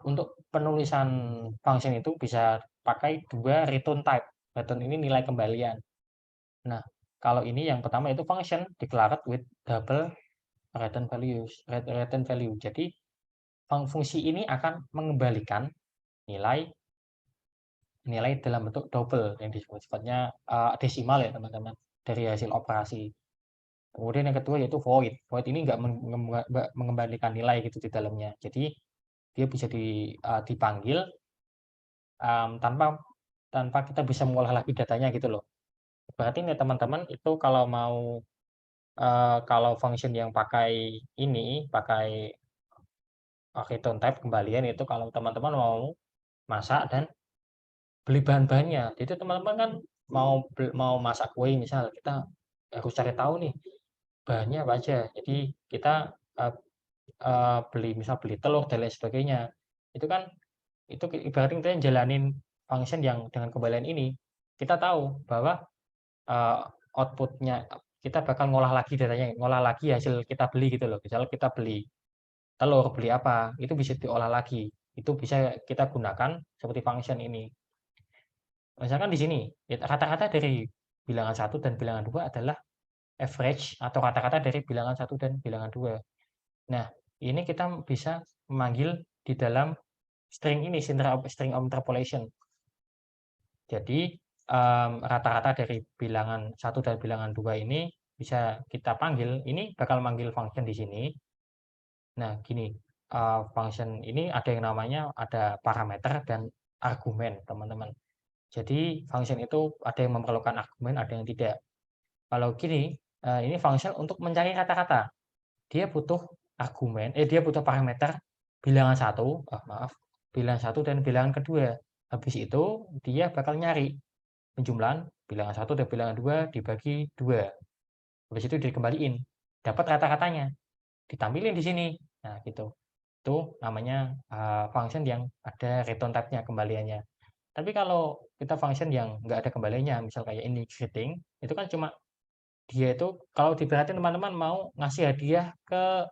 untuk penulisan function itu bisa pakai dua return type. Return ini nilai kembalian. Nah, kalau ini yang pertama itu function declared with double return value. Jadi fungsi ini akan mengembalikan nilai dalam bentuk double yang disebut sifatnya desimal ya teman-teman dari hasil operasi. Kemudian yang kedua yaitu void. Void ini nggak mengembalikan nilai gitu di dalamnya. Jadi dia bisa dipanggil tanpa kita bisa mengolah lagi datanya gitu loh. Berarti nih teman-teman itu kalau function yang pakai return type kembalian itu kalau teman-teman mau masak dan beli bahan-bahannya. Jadi teman-teman kan mau masak kue misal kita harus cari tahu nih bahannya apa aja. Jadi kita beli telur dan lain sebagainya. Itu kan itu ibaratnya kita jalanin function yang dengan kembalian ini kita tahu bahwa uh, outputnya kita bakal ngolah lagi datanya, ngolah lagi hasil kita beli gitu loh. Misalnya kita beli telur, beli apa, itu bisa diolah lagi. Itu bisa kita gunakan seperti function ini. Misalkan di sini, ya, rata-rata dari bilangan 1 dan bilangan 2 adalah average atau rata-rata dari bilangan 1 dan bilangan 2. Nah, ini kita bisa memanggil di dalam string ini, string interpolation. Jadi, rata-rata dari bilangan 1 dan bilangan 2 ini bisa kita panggil, ini bakal manggil function di sini. Nah, gini, function ini ada yang namanya ada parameter dan argumen, teman-teman. Jadi, function itu ada yang memerlukan argumen, ada yang tidak. Kalau gini, ini function untuk mencari kata-kata. Dia butuh dia butuh parameter bilangan 1, bilangan 1 dan bilangan kedua. Habis itu dia bakal nyari penjumlahan bilangan 1 dan bilangan 2 dibagi 2. Habis itu dikembaliin, dapat kata-katanya, ditampilin di sini. Nah, gitu. Itu namanya function yang ada return type-nya kembaliannya. Tapi kalau kita function yang nggak ada kembaliannya, misal kayak ini greeting, itu kan cuma dia itu kalau diperhatiin teman-teman mau ngasih hadiah ke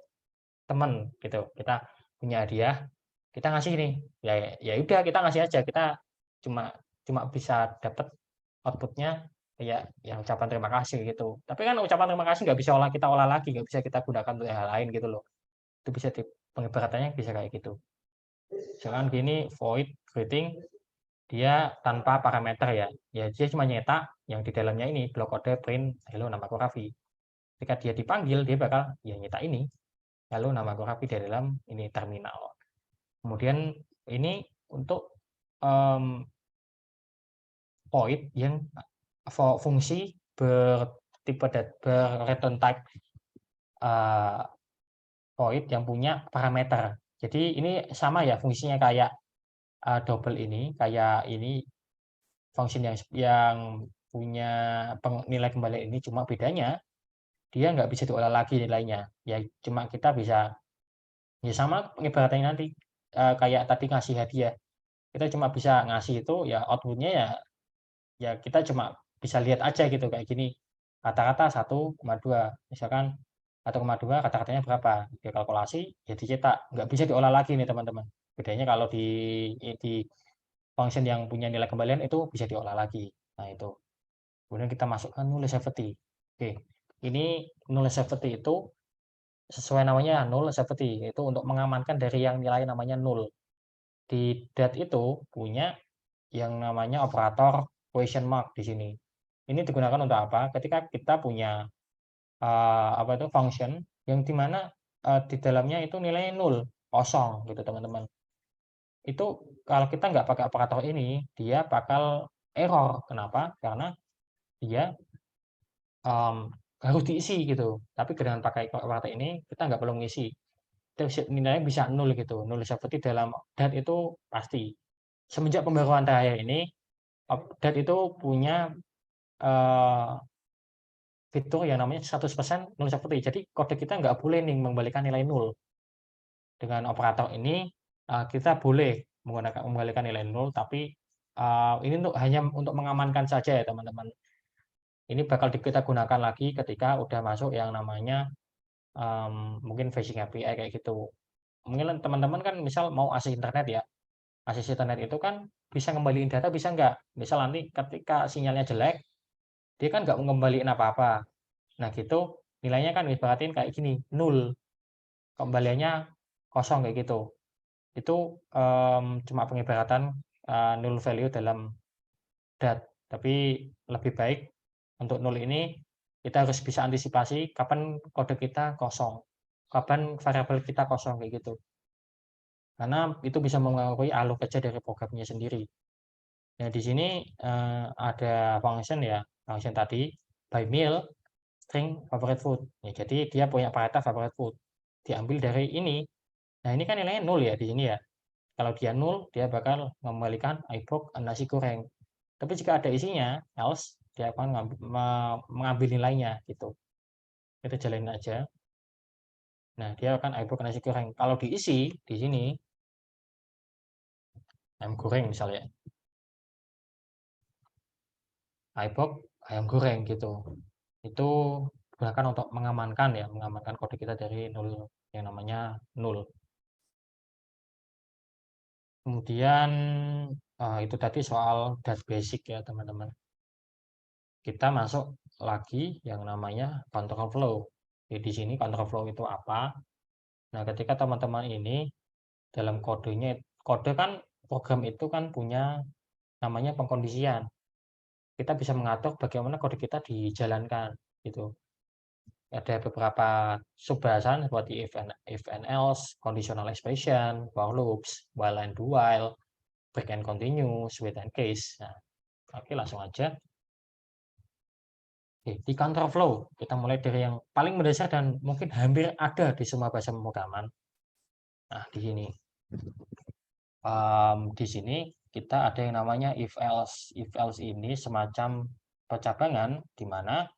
teman gitu. Kita punya hadiah, kita ngasih nih. Ya udah kita ngasih aja. Kita cuma cuma bisa dapat outputnya ya ucapan terima kasih gitu. Tapi kan ucapan terima kasih nggak bisa kita olah lagi, nggak bisa kita gunakan untuk hal lain gitu loh. Itu bisa pengibaratannya bisa kayak gitu. Jangan gini void greeting dia tanpa parameter ya. Ya dia cuma nyetak yang di dalamnya ini blok kode print hello namaku Raffi. Ketika dia dipanggil dia bakal ya nyetak ini hello namaku Raffi di dalam ini terminal. Kemudian ini untuk void yang fungsi bertipe return type void yang punya parameter. Jadi ini sama ya fungsinya kayak double ini, kayak ini function yang punya nilai kembali ini cuma bedanya dia nggak bisa diolah lagi nilainya. Ya cuma kita bisa, ya sama pengibaratnya nanti, kayak tadi ngasih hadiah. Kita cuma bisa ngasih itu ya output-nya ya kita cuma bisa lihat aja gitu kayak gini. Kata-kata 1,2 misalkan 1,2 kata-katanya berapa? Dikalkulasi, ya dicetak. Nggak bisa diolah lagi nih teman-teman. Bedanya kalau di function yang punya nilai kembalian itu bisa diolah lagi. Nah itu. Kemudian kita masukkan null safety. Oke, ini null safety itu sesuai namanya null safety, itu untuk mengamankan dari yang nilai namanya null. Di dat itu punya yang namanya operator question mark di sini. Ini digunakan untuk apa? Ketika kita punya apa itu function yang dimana di dalamnya itu nilainya nol, kosong gitu teman-teman. Itu kalau kita nggak pakai operator ini, dia bakal error. Kenapa? Karena dia harus diisi gitu. Tapi dengan pakai operator ini kita nggak perlu ngisi. Nilainya bisa nol gitu. Nol seperti dalam dat itu pasti. Semenjak pembaruan terakhir ini, dat itu punya fitur yang namanya 100% null safety. Jadi kode kita nggak boleh nih mengembalikan nilai nol. Dengan operator ini kita boleh mengembalikan nilai nol, tapi ini hanya untuk mengamankan saja ya teman-teman. Ini bakal kita gunakan lagi ketika udah masuk yang namanya mungkin phishing API kayak gitu. Mungkin teman-teman kan misal mau akses internet ya, akses internet itu kan bisa ngembaliin data bisa nggak? Misal nanti ketika sinyalnya jelek, dia kan nggak mengembalikan apa-apa. Nah gitu nilainya kan ibaratin kayak gini, nol. Kembaliannya kosong kayak gitu. Itu cuma pengibaratan null value dalam dat. Tapi lebih baik untuk null ini kita harus bisa antisipasi kapan kode kita kosong, kapan variabel kita kosong kayak gitu. Karena itu bisa mengaruhi alur kerja dari programnya sendiri. Nah, di sini ada function ya, function tadi by meal string favorite food. Ya, jadi dia punya parameter favorite food. Diambil dari ini. Nah, ini kan nilainya 0 ya di sini ya. Kalau dia 0, dia bakal mengembalikan I book nasi goreng. Tapi jika ada isinya, else, dia akan mengambil nilainya gitu. Kita jalanin aja. Nah, dia akan I book nasi goreng. Kalau diisi di sini, ayam goreng misalnya. I book ayam goreng gitu. Itu gunakan untuk mengamankan ya, mengamankan kode kita dari 0 yang namanya 0. Kemudian itu tadi soal dat basic ya teman-teman. Kita masuk lagi yang namanya control flow. Jadi di sini control flow itu apa? Nah, ketika teman-teman ini dalam kodenya, kode kan program itu kan punya namanya pengkondisian. Kita bisa mengatur bagaimana kode kita dijalankan gitu. Ada beberapa subbahasan seperti if and else, conditional expression, for loops, while and do while, break and continue, switch and case. Nah, oke langsung aja. Oke, di control flow kita mulai dari yang paling mendasar dan mungkin hampir ada di semua bahasa pemrograman. Nah, di sini. Di sini kita ada yang namanya if else. If else ini semacam percabangan di mana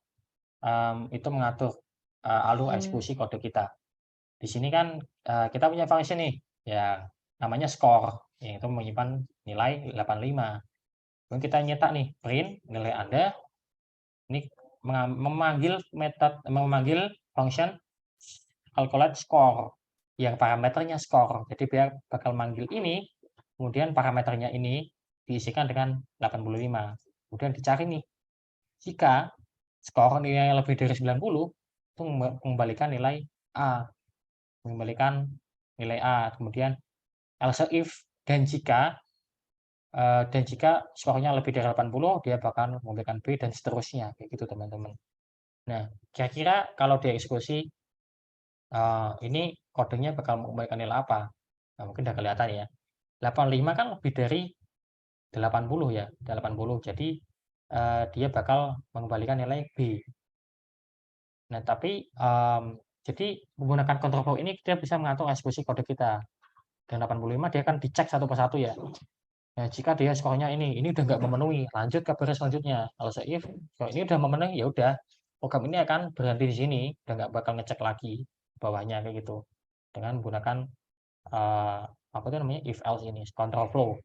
itu mengatur alur eksekusi kode kita. Di sini kan kita punya function nih, ya namanya score, yaitu menyimpan nilai 85. Kemudian kita nyetak nih print nilai Anda. Ini memanggil function calculate score yang parameternya score. Jadi dia bakal manggil ini, kemudian parameternya ini diisikan dengan 85. Kemudian dicari nih, jika skor nilainya lebih dari 90, itu mengembalikan nilai A. Mengembalikan nilai A. Kemudian else if dan jika skornya lebih dari 80, dia bakal mengembalikan B dan seterusnya. Kayak gitu teman-teman. Nah, kira-kira kalau dieksekusi ini kodenya bakal mengembalikan nilai apa? Nah, mungkin udah kelihatan ya. 85 kan lebih dari 80 ya, 80. Jadi dia bakal mengembalikan nilai B. Nah, tapi jadi menggunakan control flow ini dia bisa mengatur eksekusi kode kita. Dan 85 dia akan dicek satu persatu ya. Nah, jika dia skornya ini udah nggak memenuhi, lanjut ke baris selanjutnya. Kalau if ini udah memenuhi, ya udah program ini akan berhenti di sini dan nggak bakal ngecek lagi bawahnya kayak gitu dengan menggunakan apa itu namanya if else ini control flow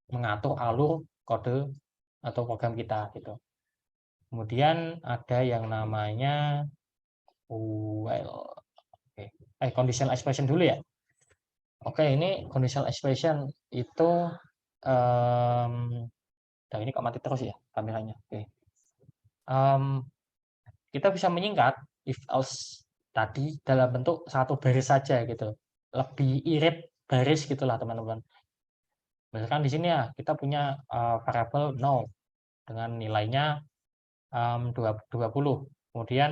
mengatur alur kode atau program kita gitu. Kemudian ada yang namanya while conditional expression dulu ya. Oke, ini conditional expression itu dan ini kok mati terus ya kameranya. Oke. Kita bisa menyingkat if else tadi dalam bentuk satu baris saja gitu. Lebih irit baris gitulah teman-teman. Misalkan di sini ya kita punya variabel 0 dengan nilainya 20. Kemudian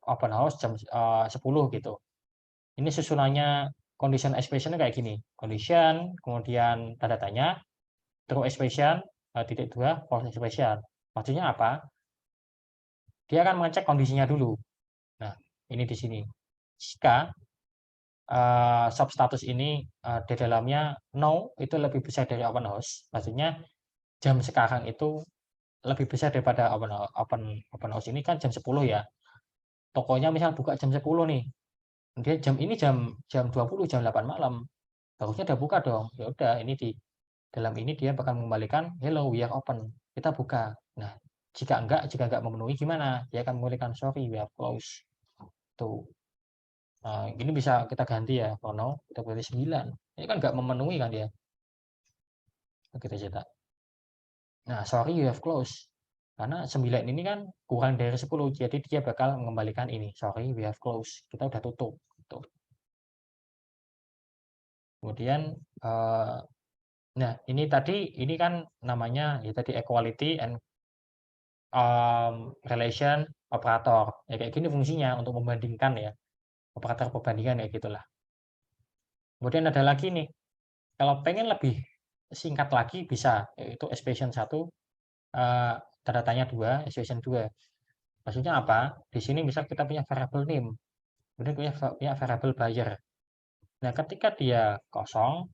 open house jam 10 gitu. Ini susunannya condition expression kayak gini. Condition, kemudian tanda tanya, true expression, titik 2, false expression. Maksudnya apa? Dia akan mengecek kondisinya dulu. Nah, ini di sini. Jika substatus ini di dalamnya no itu lebih besar dari open house, maksudnya jam sekarang itu lebih besar daripada open house ini kan jam 10 ya. Tokonya misal buka jam 10 nih. Dia jam ini jam 20, jam 8 malam. Harusnya udah buka dong. Ya udah, ini di dalam ini dia bakal mengembalikan hello we are open. Kita buka. Nah, jika enggak memenuhi gimana? Dia akan mengembalikan sorry we are closed. Tuh. Nah, ini bisa kita ganti ya. Kalau no, kita ganti 9. Ini kan enggak memenuhi kan dia. Kita cetak. Nah, sorry you have closed. Karena 9 ini kan kurang dari 10, jadi dia bakal mengembalikan ini. Sorry, we have closed. Kita udah tutup. Tuh. Kemudian, nah ini tadi, ini kan namanya ya tadi equality and relation operator. Ya kayak gini fungsinya untuk membandingkan ya. Operator perbandingan ya gitulah. Kemudian ada lagi nih, kalau pengen lebih singkat lagi bisa, yaitu expression 1, tanda tanya 2, expression 2. Maksudnya apa? Di sini misal kita punya variable name, kemudian punya variable buyer. Nah, ketika dia kosong,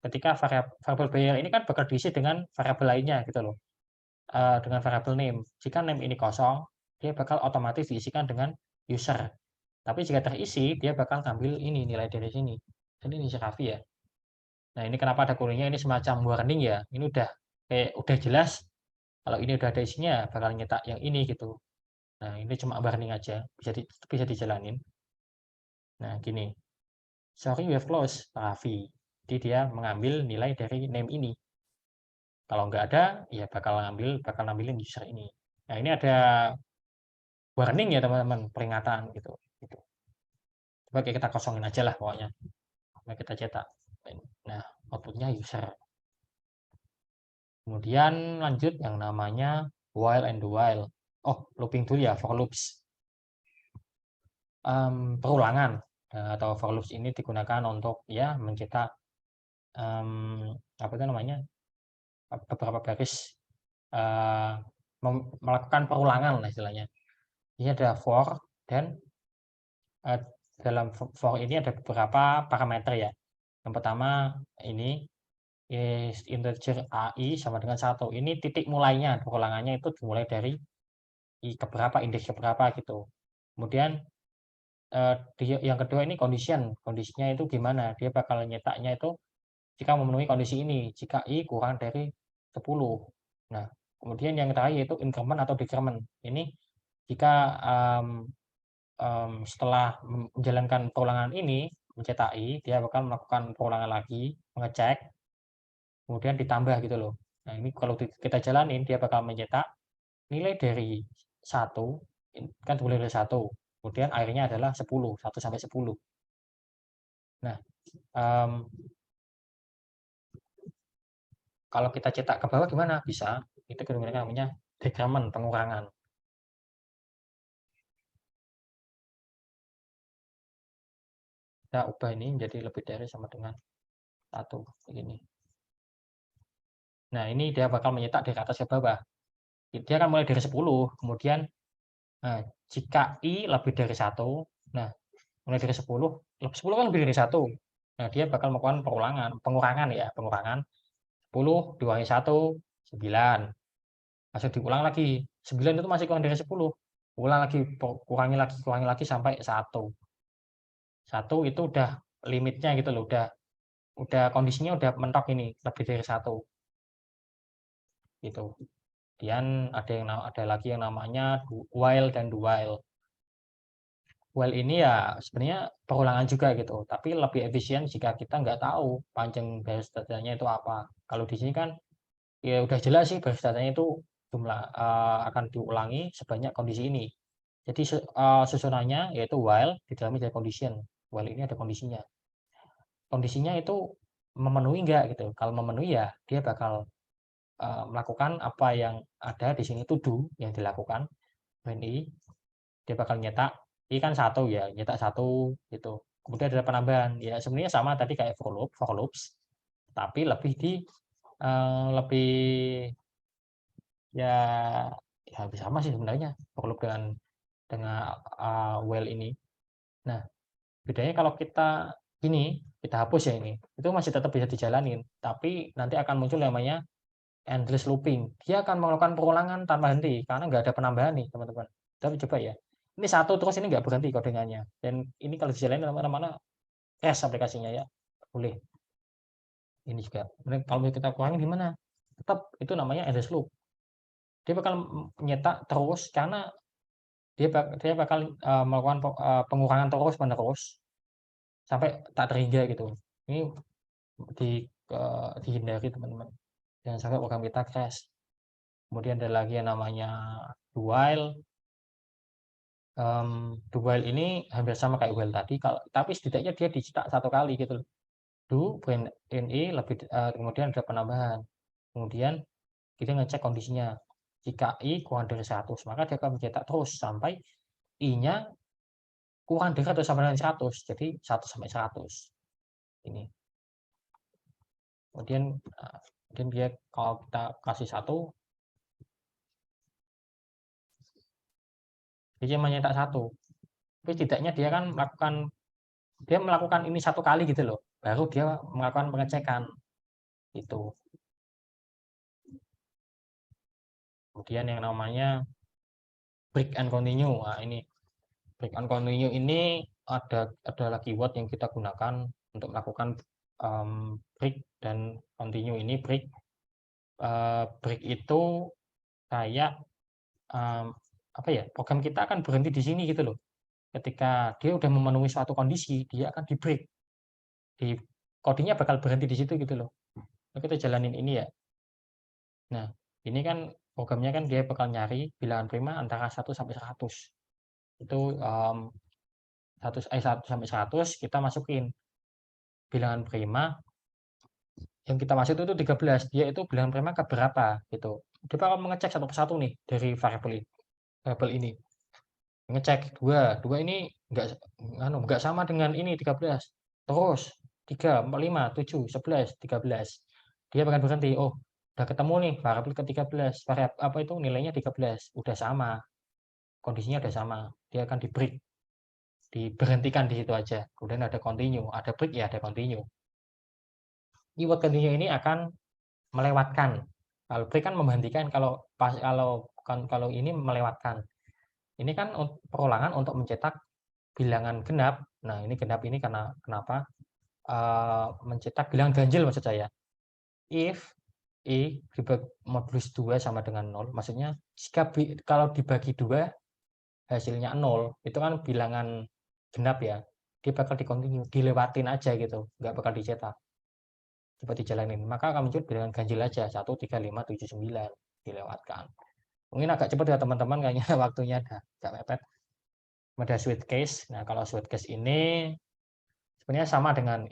ketika variable buyer ini kan bakal diisi dengan variable lainnya gitu loh, dengan variable name. Jika name ini kosong, dia bakal otomatis diisikan dengan user. Tapi jika terisi, dia bakal ngambil ini nilai dari sini. Jadi ini si Raffi ya. Nah, ini kenapa ada kuningnya? Ini semacam warning ya. Ini udah jelas. Kalau ini udah ada isinya, bakal nyetak yang ini gitu. Nah, ini cuma warning aja, bisa dijalanin. Nah, gini. Sorry, we have closed, Raffi. Jadi dia mengambil nilai dari name ini. Kalau nggak ada, ya bakal ngambilin user ini. Nah, ini ada warning ya teman-teman, peringatan gitu. Coba kita kosongin aja lah pokoknya. Nah, kita cetak. Nah, outputnya user. Kemudian lanjut yang namanya while and do while. Oh, looping dulu ya, for loops. Perulangan atau for loops ini digunakan untuk ya mencetak apa itu namanya beberapa baris melakukan perulangan lah istilahnya. Ini ada for dan dalam for ini ada beberapa parameter ya. Yang pertama ini is integer AI sama dengan 1. Ini titik mulainya, perulangannya itu dimulai dari keberapa, indeks keberapa gitu. Kemudian yang kedua ini condition. Kondisinya itu gimana? Dia bakal nyetaknya itu jika memenuhi kondisi ini, jika I kurang dari 10. Nah, kemudian yang terakhir yaitu increment atau decrement. Ini jika setelah menjalankan perulangan ini, mencetak I, dia bakal melakukan perulangan lagi, mengecek, kemudian ditambah gitu loh. Nah, ini kalau kita jalanin, dia bakal mencetak nilai dari 1, kan dimulai dari 1, kemudian akhirnya adalah 10, 1 sampai 10. Nah, kalau kita cetak ke bawah gimana? Bisa. Itu namanya decrement, pengurangan. Kita ubah ini menjadi lebih dari sama dengan 1. Begini. Nah, ini dia bakal mencetak dari atas ke bawah. Dia akan mulai dari 10, kemudian jika I lebih dari 1, nah mulai dari 10 kan lebih dari 1. Nah, dia bakal melakukan pengurangan 10 dikurangi 1, 9. Masih diulang lagi. 9 itu masih kurang dari 10. kurangi lagi sampai 1. 1 itu udah limitnya gitu loh, udah kondisinya udah mentok ini, lebih dari 1 gitu. Kemudian ada lagi yang namanya while dan do while. While ini ya sebenarnya perulangan juga gitu, tapi lebih efisien jika kita nggak tahu panjang baris datanya itu apa. Kalau di sini kan ya udah jelas sih baris datanya itu akan diulangi sebanyak kondisi ini. Jadi susunannya yaitu while didalamnya dari condition. While ini ada kondisinya. Kondisinya itu memenuhi enggak gitu. Kalau memenuhi ya dia bakal melakukan apa yang ada di sini to do yang dilakukan. When dia bakal nyetak i kan 1 ya, nyetak 1 gitu. Kemudian ada penambahan. Ya sebenarnya sama tadi kayak for loops, tapi lebih ya hampir sama sih sebenarnya for loop dengan while ini. Nah, bedanya kalau kita hapus ya ini, itu masih tetap bisa dijalanin, tapi nanti akan muncul namanya endless looping. Dia akan melakukan perulangan tanpa henti karena nggak ada penambahan nih teman-teman. Tapi coba ya, ini 1 terus ini nggak berhenti codingannya. Dan ini kalau dijalanin mana-mana crash aplikasinya ya, boleh. Ini juga. Kalau kita kurangin gimana? Tetap itu namanya endless loop. Dia bakal nyetak terus karena dia bakal melakukan pengurangan terus menerus sampai tak terhingga gitu. Ini dihindari teman-teman. Jangan sampai program kita crash. Kemudian ada lagi yang namanya do while. Do while ini hampir sama kayak while tadi, tapi setidaknya dia dicetak 1 kali gitu loh. Do ini kemudian ada penambahan. Kemudian kita ngecek kondisinya. Jika i kurang dari 100, maka dia akan mencetak terus sampai i-nya kurang dari atau sama dengan 100. Jadi 1 sampai 100. Ini. Kemudian dia kalau kita kasih 1, dia cuma nyetak 1. Tapi setidaknya dia kan melakukan ini 1 kali gitu loh. Baru dia melakukan pengecekan. Itu. Kemudian yang namanya break and continue. Nah, ini break and continue ini adalah keyword yang kita gunakan untuk melakukan break dan continue ini. Break itu kayak apa ya, program kita akan berhenti di sini gitu loh. Ketika dia udah memenuhi suatu kondisi, dia akan di break. Codingnya bakal berhenti di situ gitu loh. Kita jalanin ini ya. Nah, ini kan programnya kan dia bakal nyari bilangan prima antara 1 sampai 100. Itu 1 sampai 100 kita masukin bilangan prima yang kita masuk itu 13. Dia itu bilangan prima ke berapa gitu. Dia bakal mengecek satu persatu nih dari variabel ini. Ngecek 2 ini enggak sama dengan ini 13. Terus 3, 5, 7, 11, 13. Dia bakal berhenti. Oh, udah ketemu nih variabel ke-13. Variabel apa itu nilainya 13. Udah sama. Kondisinya udah sama. Dia akan di break. Diberhentikan di situ aja. Kemudian ada continue, ada break ya ada continue. Keyword continue ini akan melewatkan. Kalau break kan menghentikan, kalau ini melewatkan. Ini kan perulangan untuk mencetak bilangan genap. Nah, ini genap ini kenapa? Mencetak bilangan ganjil maksud saya. If i modulus 2 sama dengan 0, maksudnya kalau dibagi 2 hasilnya 0, itu kan bilangan genap ya. Dia bakal di-continue, dilewatin aja gitu, nggak bakal dicetak. Coba dijalanin. Maka akan muncul bilangan ganjil aja, 1, 3, 5, 7, 9 dilewatkan. Mungkin agak cepat ya teman-teman, kayaknya waktunya agak mepet. Ada switch case. Nah, kalau switch case ini sebenarnya sama dengan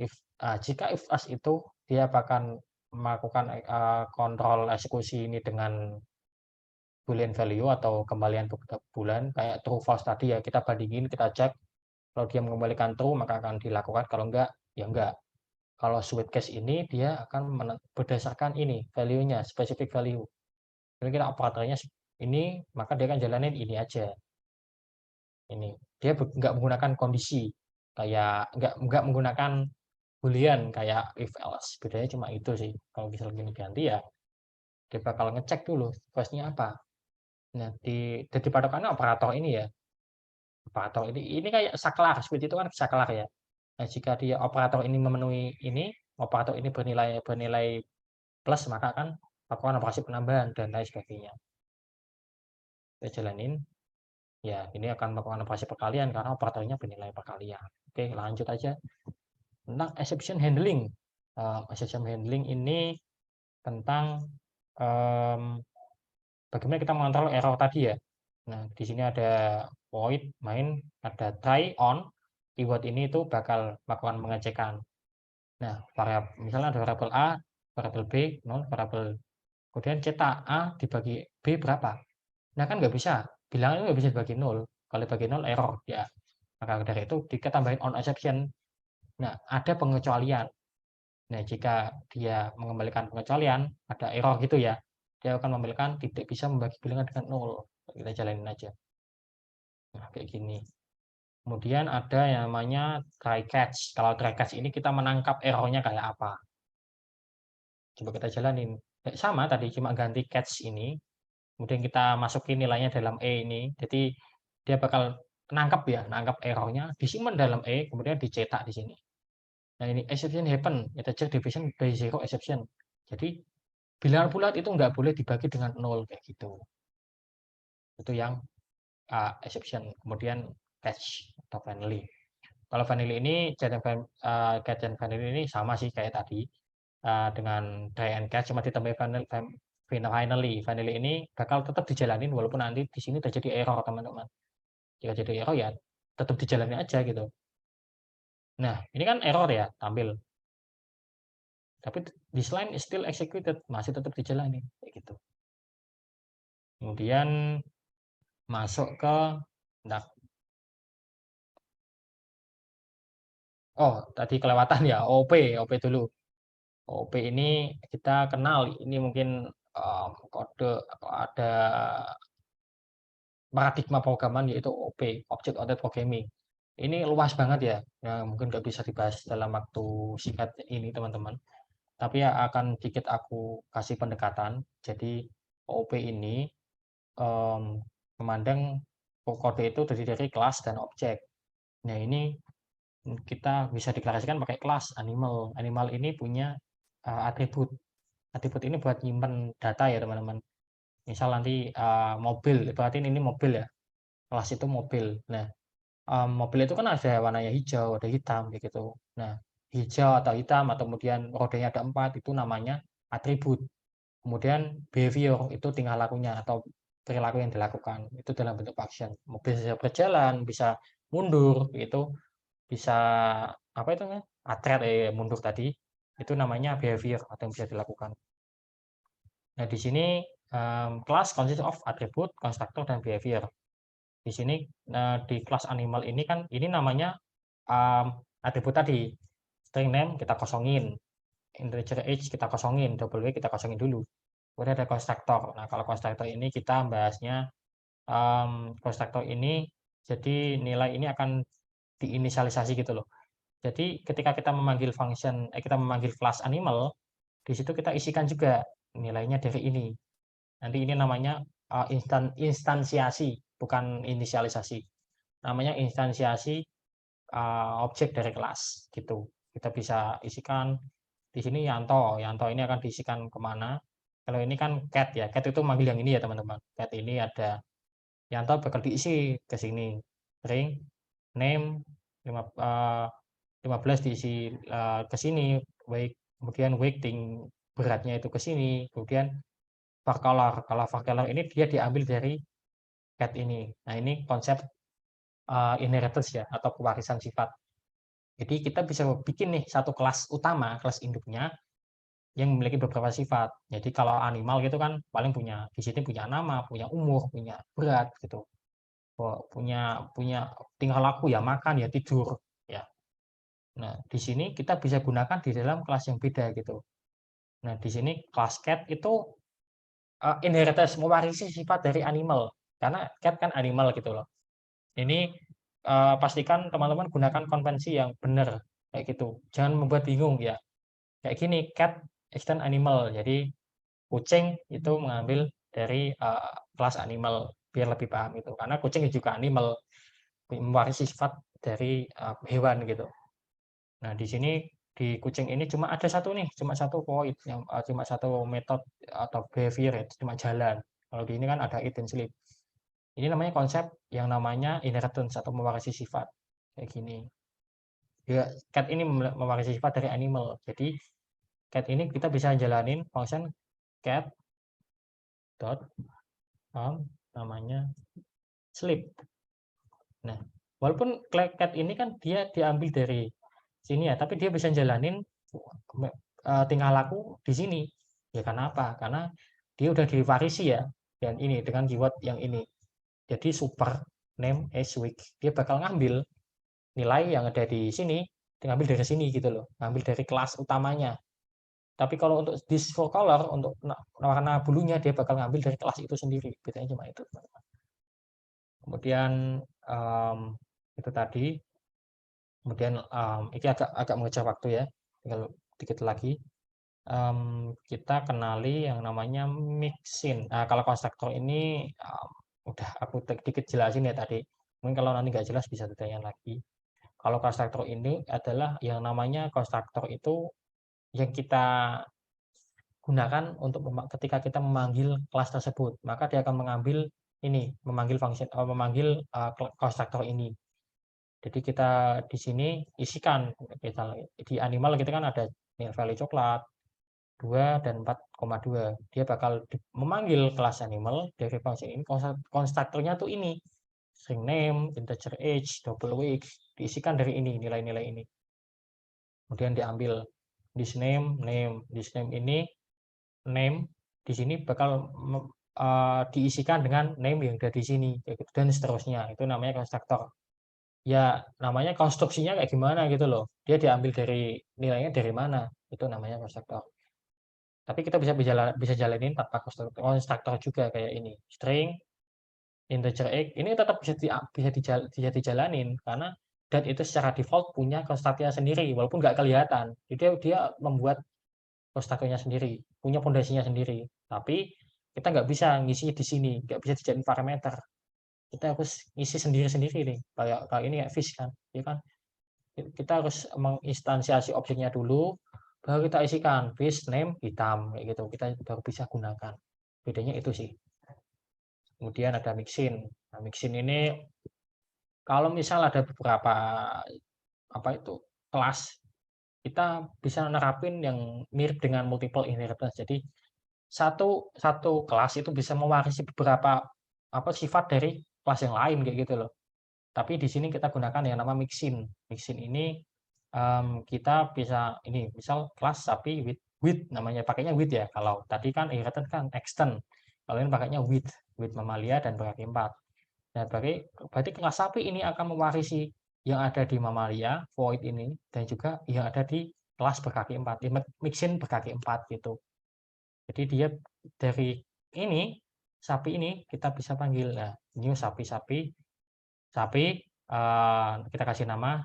jika if as itu dia akan melakukan kontrol eksekusi ini dengan boolean value atau kembalian bulan kayak true false tadi ya, kita bandingin, kita cek. Kalau dia mengembalikan true maka akan dilakukan, kalau enggak ya enggak. Kalau switch case ini dia akan berdasarkan ini value-nya, specific value. Jadi kita operatornya ini, maka dia akan jalanin ini aja. Ini dia nggak menggunakan kondisi, kayak nggak menggunakan boolean kayak if else. Bedanya cuma itu sih. Kalau misalnya gini ganti ya dia bakal ngecek dulu first-nya apa. Nah, jadi patokannya operator ini ya. Operator ini kayak saklar, switch itu kan saklar ya. Nah, jika dia operator ini memenuhi ini, operator ini bernilai plus, maka akan melakukan operasi penambahan dan lain sebagainya. Kita jalanin. Ya, ini akan melakukan operasi perkalian karena operatornya bernilai perkalian. Oke, lanjut aja. Tentang exception handling. Exception handling ini tentang bagaimana kita mengontrol error tadi ya. Nah, di sini ada void main, ada try on. Keyword ini itu bakal melakukan pengecekan. Nah, misalnya ada variabel A, variabel B, 0, variabel kemudian cetak A dibagi B berapa. Nah, kan nggak bisa. Bilangan itu nggak bisa dibagi 0. Kalau dibagi 0, error. Ya, maka dari itu kita tambahin on exception. Nah, ada pengecualian. Nah, jika dia mengembalikan pengecualian, ada error gitu ya, dia akan memberikan tidak bisa membagi bilangan dengan 0. Kita jalanin aja. Nah, kayak gini. Kemudian ada yang namanya try catch. Kalau try catch ini kita menangkap errornya kayak apa. Coba kita jalanin. Sama tadi, cuma ganti catch ini. Kemudian kita masukin nilainya dalam E ini. Jadi dia bakal nangkap ya, nangkap errornya, disimpan dalam E, kemudian dicetak di sini. Nah, ini exception happen, kita cek division by zero exception. Jadi bilangan bulat itu nggak boleh dibagi dengan 0 kayak gitu. Itu yang exception. Kemudian catch atau finally. Kalau finally ini catch and finally ini sama sih kayak tadi dengan try and catch, cuma ditambahin finally. Finally ini bakal tetap dijalanin walaupun nanti di sini terjadi error teman-teman. Jika jadi error ya tetap dijalanin aja gitu. Nah, ini kan error ya tampil. Tapi this line is still executed, masih tetap dijalani kayak gitu. Kemudian masuk ke nah, tadi kelewatan ya OP dulu. OP ini kita kenal, ini mungkin kode atau ada paradigma programan yaitu OP, Object Oriented Programming. Ini luas banget ya, mungkin nggak bisa dibahas dalam waktu singkat ini teman-teman. Tapi ya akan sedikit aku kasih pendekatan. Jadi OOP ini memandang kode itu terdiri dari kelas dan objek. Nah, ini kita bisa deklarasikan pakai kelas animal. Animal ini punya atribut. Atribut ini buat nyimpen data ya teman-teman. Misal nanti mobil, berarti ini mobil ya. Kelas itu mobil. Nah, mobil itu kan ada warnanya hijau, ada hitam kayak gitu. Nah, hijau atau hitam atau kemudian rodanya ada 4 itu namanya atribut. Kemudian behavior itu tingkah lakunya atau perilaku yang dilakukan itu dalam bentuk function. Mobil bisa berjalan, bisa mundur, itu bisa apa itu namanya? Mundur tadi itu namanya behavior atau yang bisa dilakukan. Nah, di sini class consists of attribute, constructor, dan behavior. Di sini di kelas animal ini kan ini namanya atribut tadi. String name kita kosongin, integer age kita kosongin, double w kita kosongin dulu. Kemudian ada konstruktor. Nah, kalau konstruktor ini kita bahasnya konstruktor ini jadi nilai ini akan diinisialisasi gitu loh. Jadi ketika kita memanggil kita memanggil kelas animal, di situ kita isikan juga nilainya dari ini. Nanti ini namanya instansiasi, bukan inisialisasi. Namanya instansiasi objek dari kelas gitu. Kita bisa isikan di sini Yanto. Yanto ini akan diisikan kemana? Kalau ini kan cat ya, cat itu manggil yang ini ya teman-teman. Cat ini ada Yanto bakal diisi ke sini. Ring, name, 15 diisi ke sini, kemudian weighting beratnya itu ke sini, kemudian varcolor. Kalau varcolor ini dia diambil dari cat ini. Nah, ini konsep inheritance ya atau pewarisan sifat. Jadi kita bisa bikin nih satu kelas utama, kelas induknya yang memiliki beberapa sifat. Jadi kalau animal gitu kan paling punya di sini punya nama, punya umur, punya berat gitu. Punya punya tingkah laku ya makan ya tidur ya. Nah, di sini kita bisa gunakan di dalam kelas yang beda gitu. Nah, di sini kelas cat itu inheritance mewarisi sifat dari animal karena cat kan animal gitu loh. Ini pastikan teman-teman gunakan konvensi yang benar kayak gitu. Jangan membuat bingung ya. Kayak gini, cat extend animal. Jadi kucing itu mengambil dari kelas animal biar lebih paham itu. Karena kucing juga animal, mewarisi sifat dari hewan gitu. Nah, di sini di kucing ini cuma ada satu nih, cuma satu void yang cuma satu metode atau behavior itu cuma jalan. Kalau di ini kan ada eat and sleep. Ini namanya konsep yang namanya inheritance atau mewarisi sifat kayak gini. Ya, cat ini mewarisi sifat dari animal. Jadi cat ini kita bisa jalanin function cat dot namanya sleep. Nah, walaupun cat ini kan dia diambil dari sini ya, tapi dia bisa jalanin tingkah laku di sini. Ya karena apa? Karena dia udah diwarisi ya, dan ini dengan keyword yang ini. Jadi super name as week, dia bakal ngambil nilai yang ada di sini, ngambil dari sini gitu loh, ngambil dari kelas utamanya. Tapi kalau untuk this for color, untuk warna bulunya dia bakal ngambil dari kelas itu sendiri. Bedanya cuma itu. Kemudian itu tadi. Kemudian ini agak mengejar waktu ya, tinggal dikit lagi. Kita kenali yang namanya mixin. Nah, kalau konstruktor ini udah aku dikit jelasin ya tadi. Mungkin kalau nanti nggak jelas bisa ditanyain lagi. Kalau konstruktor ini adalah yang namanya konstruktor itu yang kita gunakan untuk ketika kita memanggil kelas tersebut, maka dia akan mengambil ini, memanggil function memanggil konstruktor ini. Jadi kita di sini isikan di animal kita kan ada nilai value coklat 2 dan 4,2. Dia bakal memanggil kelas animal dari function ini, konstruktornya tuh ini. String name, integer age, double week, diisikan dari ini, nilai-nilai ini. Kemudian diambil this name, this name ini, name di sini bakal diisikan dengan name yang ada di sini, dan seterusnya. Itu namanya konstruktor. Ya namanya konstruksinya kayak gimana gitu loh. Dia diambil dari nilainya dari mana, itu namanya konstruktor. Tapi kita bisa jalanin tanpa konstruktor juga kayak ini. String, integer x, ini tetap bisa dijalanin karena dan itu secara default punya konstruktornya sendiri walaupun nggak kelihatan. Jadi dia membuat konstruktornya sendiri, punya fondasinya sendiri. Tapi kita nggak bisa ngisi di sini, nggak bisa dijadiin parameter. Kita harus ngisi sendiri-sendiri nih. Kayak ini kayak fish kan, ya kan? Kita harus menginstansiasi objeknya dulu, baru kita isikan fish name hitam kayak gitu. Kita baru bisa gunakan. Bedanya itu sih. Kemudian ada mixin. Nah, mixin ini kalau misal ada beberapa kelas, kita bisa nerapin yang mirip dengan multiple inheritance. Jadi satu kelas itu bisa mewarisi beberapa sifat dari kelas yang lain kayak gitu loh. Tapi di sini kita gunakan yang nama mixin. Mixin ini kita bisa ini misal kelas sapi with namanya pakainya with ya. Kalau tadi kan inheritance kan extend. Kalau ini pakainya with mamalia dan berarti 4. Nah, berarti kelas sapi ini akan mewarisi yang ada di mamalia void ini dan juga yang ada di kelas berkaki 4. Mixin berkaki 4 gitu. Jadi dia dari ini sapi ini kita bisa panggil new sapi kita kasih nama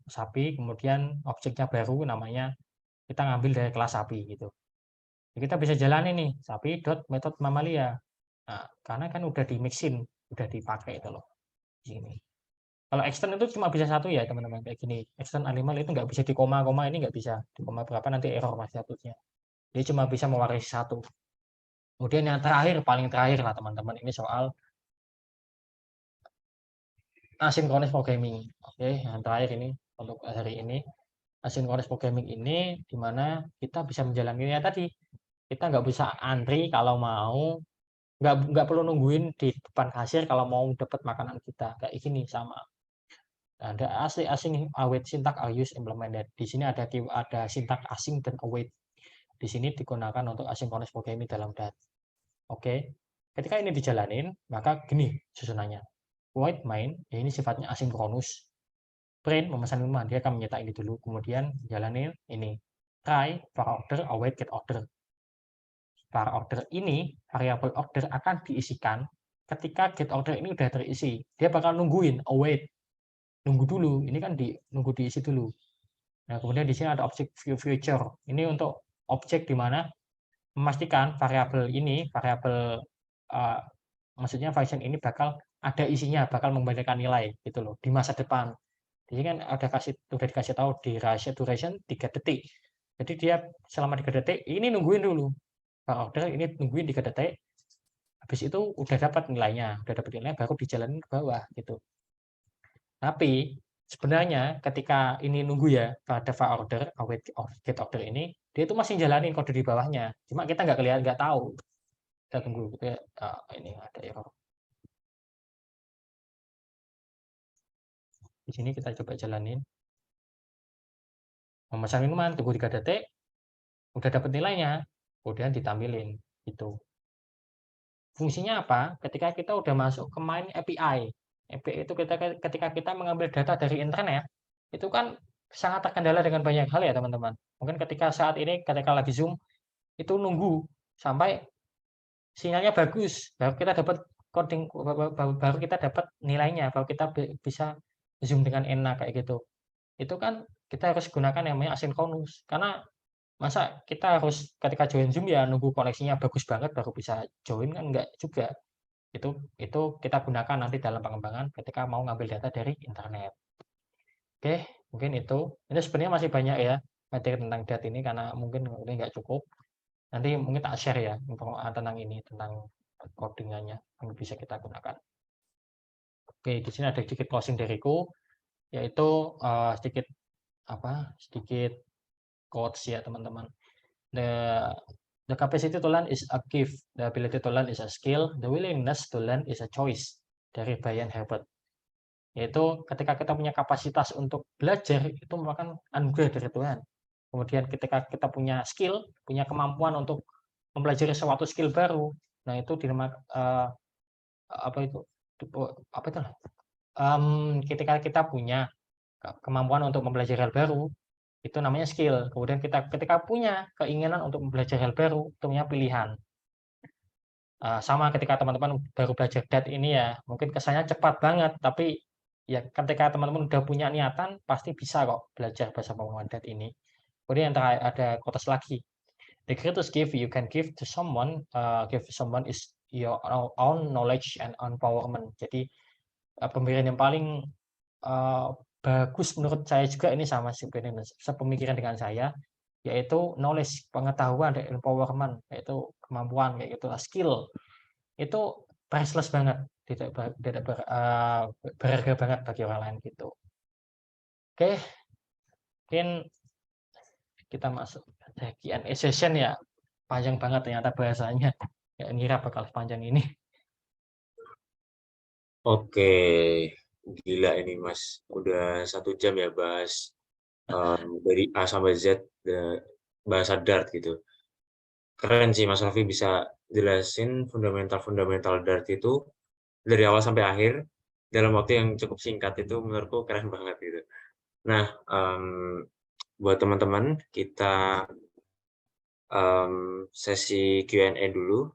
sapi, kemudian objeknya baru namanya kita ngambil dari kelas sapi gitu. Jadi kita bisa jalan ini sapi dot method mamalia. Nah, karena kan udah di mixin, udah dipakai itu loh di sini. Kalau extend itu cuma bisa satu ya teman-teman kayak gini. Extend animal itu nggak bisa di koma-koma, ini nggak bisa di koma berapa nanti error mas satunya. Dia cuma bisa mewarisi satu. Kemudian yang terakhir, paling terakhir lah teman-teman, ini soal asynchronous programming. Oke, yang terakhir ini untuk hari ini. Asynchronous programming ini dimana kita bisa menjalankannya tadi. Kita nggak bisa antri kalau mau, nggak perlu nungguin di depan kasir kalau mau dapat makanan kita. Kayak gini sama. Ada async await syntax are used implemented. Di sini ada syntax async dan await. Di sini digunakan untuk asynchronous programming dalam dat. Oke. Ketika ini dijalanin, maka gini susunannya. Void main, ya ini sifatnya asinkronus. Print memesan minuman, dia akan menyetak ini dulu, kemudian jalanin ini. Try var order await get order. Var order ini, variabel order akan diisikan ketika get order ini udah terisi. Dia bakal nungguin await. Nunggu dulu, ini kan nunggu diisi dulu. Nah, kemudian di sini ada objek view future. Ini untuk objek di mana memastikan variabel ini, variabel maksudnya function ini bakal ada isinya, bakal memberikan nilai gitu loh di masa depan. Jadi kan udah dikasih tahu di duration 3 detik. Jadi dia selama 3 detik ini nungguin dulu. Order ini nungguin 3 detik. Habis itu udah dapat nilainya, baru dijalanin ke bawah gitu. Tapi sebenarnya ketika ini nunggu ya pada order, await get order ini, dia itu masih jalanin kode di bawahnya. Cuma kita nggak kelihatan, nggak tahu. Kita tunggu gitu ya. Ini ada error. Di sini kita coba jalanin. Memesan minuman, tunggu 3 detik, udah dapat nilainya, kemudian ditampilin gitu. Fungsinya apa? Ketika kita udah masuk ke main API. API itu ketika kita mengambil data dari internet, itu kan sangat terkendala dengan banyak hal ya teman-teman. Mungkin ketika saat ini ketika lagi Zoom itu nunggu sampai sinyalnya bagus, baru kita dapat coding, baru kita dapat nilainya, baru kita bisa Zoom dengan enak kayak gitu. Itu kan kita harus gunakan yang namanya asynchronous, karena masa kita harus ketika join Zoom ya nunggu koneksinya bagus banget baru bisa join, kan enggak juga. Itu kita gunakan nanti dalam pengembangan ketika mau ngambil data dari internet. Oke, mungkin itu. Ini sebenarnya masih banyak ya materi tentang data ini karena mungkin ini nggak cukup. Nanti mungkin tak share ya tentang ini, tentang codingannya yang bisa kita gunakan. Oke, di sini ada sedikit closing dariku, yaitu sedikit quotes ya teman-teman. The capacity to learn is a gift, the ability to learn is a skill, the willingness to learn is a choice, dari Brian Herbert. Yaitu ketika kita punya kapasitas untuk belajar, itu merupakan anugerah dari Tuhan. Kemudian ketika kita punya skill, punya kemampuan untuk mempelajari suatu skill baru, nah itu ketika kita punya kemampuan untuk mempelajari hal baru, itu namanya skill. Kemudian kita ketika punya keinginan untuk belajar hal baru, itu punya pilihan. Sama ketika teman-teman baru belajar DAT ini ya, mungkin kesannya cepat banget, tapi ya ketika teman-teman udah punya niatan, pasti bisa kok belajar bahasa pemrograman DAT ini. Kemudian yang terakhir ada quotes lagi. The greatest gift you can give someone is your own knowledge and empowerment. Jadi pemberian yang paling bagus menurut saya juga ini sama sepemikiran dengan saya, yaitu knowledge, pengetahuan, dan empowerment, yaitu kemampuan kayak gitu, skill. Itu priceless banget, tidak berharga banget bagi orang lain gitu. Oke, mungkin kita masuk ke Q&A session ya. Panjang banget ternyata bahasanya. Ya, ngira bakal panjang ini. Oke, gila ini Mas. Udah 1 jam ya bahas dari A sampai Z bahasa Dart gitu. Keren sih Mas Raffi bisa jelasin fundamental Dart itu dari awal sampai akhir dalam waktu yang cukup singkat, itu menurutku keren banget gitu. Nah, buat teman-teman kita sesi Q&A dulu.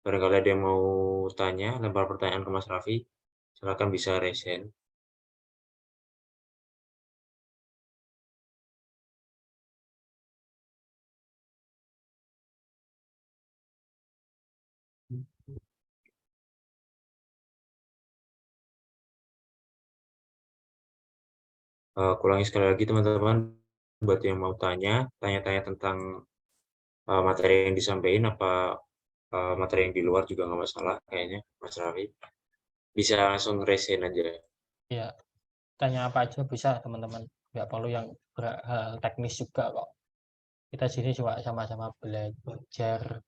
Barangkali ada yang mau tanya, lempar pertanyaan ke Mas Raffi, silakan bisa raise hand. Ulangi sekali lagi teman-teman, buat yang mau tanya-tanya tentang materi yang disampaikan, materi yang di luar juga nggak masalah kayaknya, Mas Raffi. Bisa langsung raise hand aja. Ya, tanya apa aja bisa teman-teman. Nggak perlu yang hal teknis juga kok. Kita sini cuma sama-sama belajar.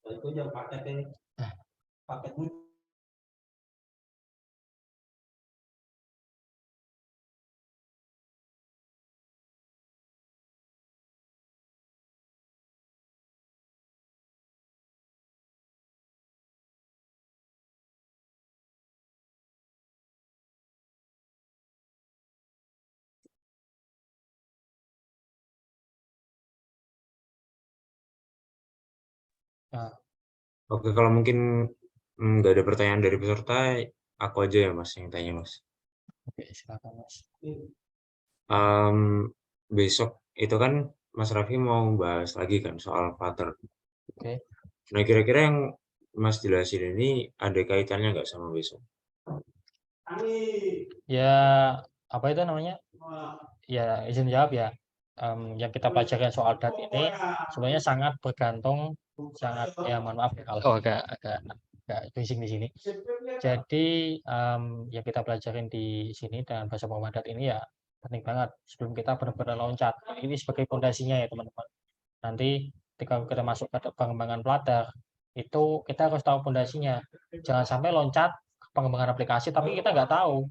Itu yang paketnya. Nah, Oke, kalau mungkin nggak ada pertanyaan dari peserta, aku aja ya Mas yang tanya Mas. Oke, silakan Mas. Besok itu kan Mas Raffi mau bahas lagi kan soal Flutter. Oke. Nah, kira-kira yang Mas jelasin ini ada kaitannya nggak sama besok? Ya, apa itu namanya? Ya, izin jawab ya. Yang kita pelajari soal dat ini sebenarnya sangat bergantung, sangat ya mohon maaf ya kalau agak bising di sini. Jadi yang kita pelajarin di sini dengan bahasa pemrograman dat ini ya penting banget sebelum kita benar-benar loncat. Ini sebagai fondasinya ya teman-teman. Nanti ketika kita masuk ke pengembangan Flutter itu kita harus tahu fondasinya. Jangan sampai loncat ke pengembangan aplikasi tapi kita nggak tahu.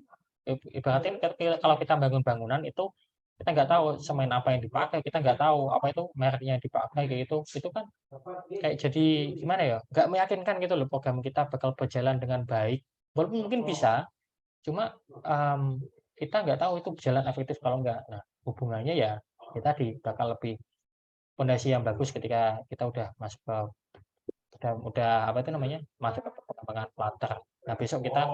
Ibaratnya kalau kita bangun bangunan itu kita nggak tahu semen apa yang dipakai, kita nggak tahu apa itu mereknya yang dipakai kayak gitu. Itu kan kayak jadi gimana ya? Nggak meyakinkan gitu loh program kita bakal berjalan dengan baik. Walaupun mungkin bisa, cuma kita nggak tahu itu berjalan efektif kalau nggak. Nah, hubungannya ya kita bakal lebih fondasi yang bagus ketika kita udah masuk ke udah apa itu namanya masuk ke pengembangan Flutter. Nah besok kita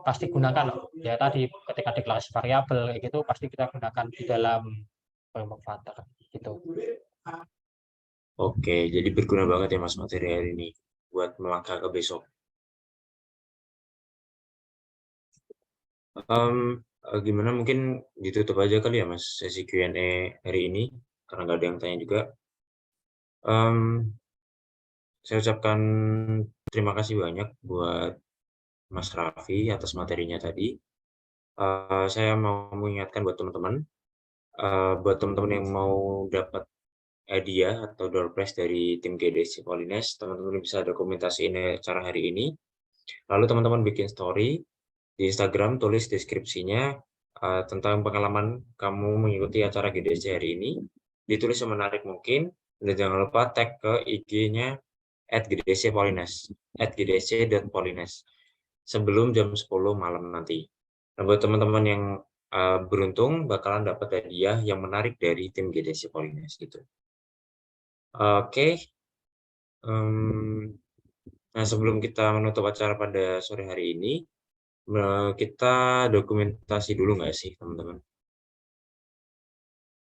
pasti gunakan ya tadi ketika deklarasi variabel kayak gitu pasti kita gunakan di dalam framework Flutter gitu. Oke, jadi berguna banget ya Mas materi hari ini buat melangkah ke besok. Gimana mungkin ditutup aja kali ya Mas sesi Q&A hari ini karena nggak ada yang tanya juga. Saya ucapkan terima kasih banyak buat Mas Raffi atas materinya tadi. Saya mau mengingatkan buat teman-teman yang mau dapat hadiah atau door prize dari tim GDC Polines, teman-teman bisa dokumentasiin acara hari ini. Lalu teman-teman bikin story di Instagram, tulis deskripsinya tentang pengalaman kamu mengikuti acara GDC hari ini. Ditulis semenarik mungkin, dan jangan lupa tag ke IG-nya @gdcpolines, @gdc.polines sebelum jam 10 malam nanti. Nah, buat teman-teman yang beruntung bakalan dapat hadiah yang menarik dari tim GDC Polines gitu. Oke, nah sebelum kita menutup acara pada sore hari ini, kita dokumentasi dulu nggak sih teman-teman?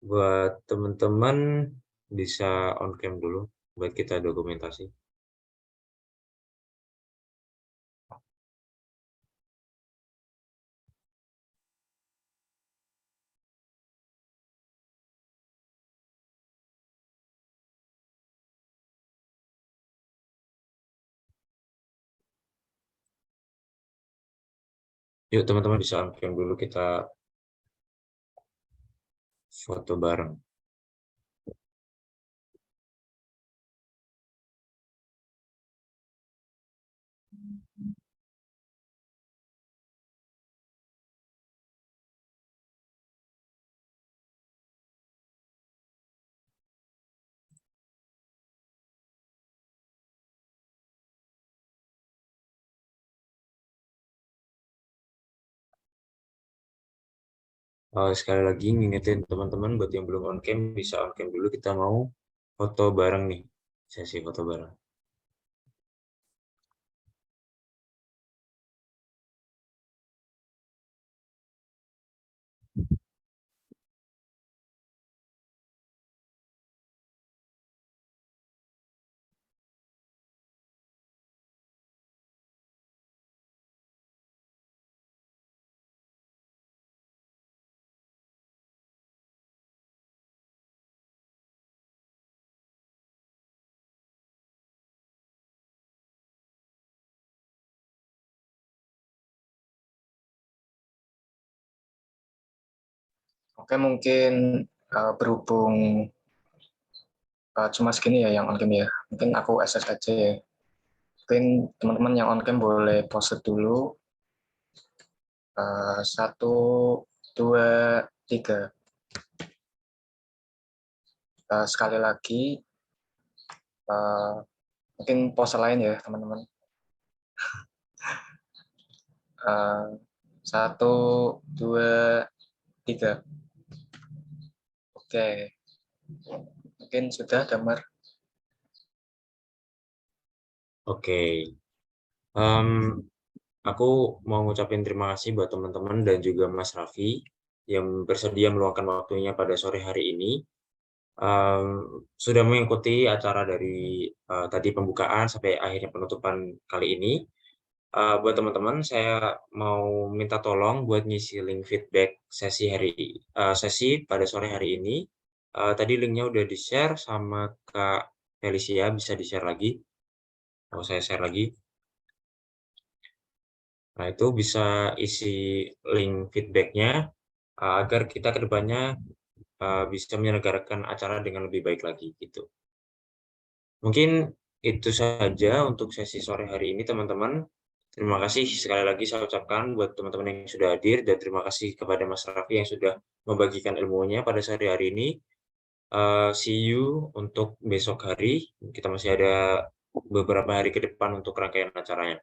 Buat teman-teman bisa on cam dulu buat kita dokumentasi. Yuk teman-teman bisa on cam dulu kita foto bareng. Sekali lagi ngingetin teman-teman buat yang belum on cam bisa on cam dulu, kita mau foto bareng nih, sesi foto bareng. Oke, mungkin berhubung cuma segini ya yang on cam ya. Mungkin aku SS aja ya. Mungkin teman-teman yang on cam boleh pause dulu. 1, 2, 3. Sekali lagi, mungkin pose lain ya teman-teman. 1, 2, 3. Oke, mungkin sudah gambar. Oke. aku mau ngucapin terima kasih buat teman-teman dan juga Mas Raffi yang bersedia meluangkan waktunya pada sore hari ini. Sudah mengikuti acara dari tadi pembukaan sampai akhirnya penutupan kali ini. Buat teman-teman, saya mau minta tolong buat ngisi link feedback sesi pada sore hari ini. Tadi linknya udah di-share sama Kak Felicia, bisa di-share lagi. Mau saya share lagi. Nah, itu bisa isi link feedback-nya agar kita ke depannya bisa menyelenggarakan acara dengan lebih baik lagi gitu. Mungkin itu saja untuk sesi sore hari ini, teman-teman. Terima kasih sekali lagi saya ucapkan buat teman-teman yang sudah hadir dan terima kasih kepada Mas Raffi yang sudah membagikan ilmunya pada sore hari ini. See you untuk besok hari. Kita masih ada beberapa hari ke depan untuk rangkaian acaranya.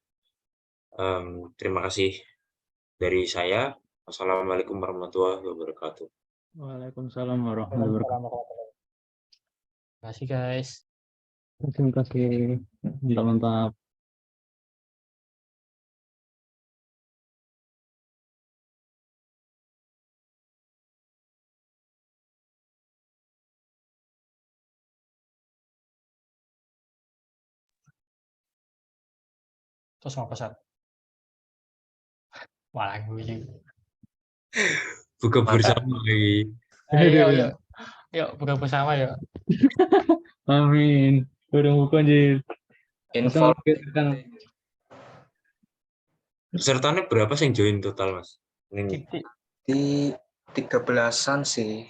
Terima kasih dari saya. Wassalamualaikum warahmatullahi wabarakatuh. Waalaikumsalam warahmatullahi wabarakatuh. Waalaikumsalam. Terima kasih guys. Terima kasih. Mantap-mantap. Terus mau pesan. Malah gue. Buka bersama lagi. Ayo, yuk. Yuk, buka bersama yuk. Amin. Udah buka anjir. Info Pesertanya berapa sih yang join total, Mas? Ini. di 13-an sih.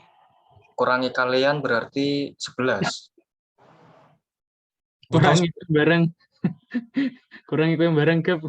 Kurangi kalian berarti 11. Kurang itu bareng. Kurang itu yang bareng, Gap.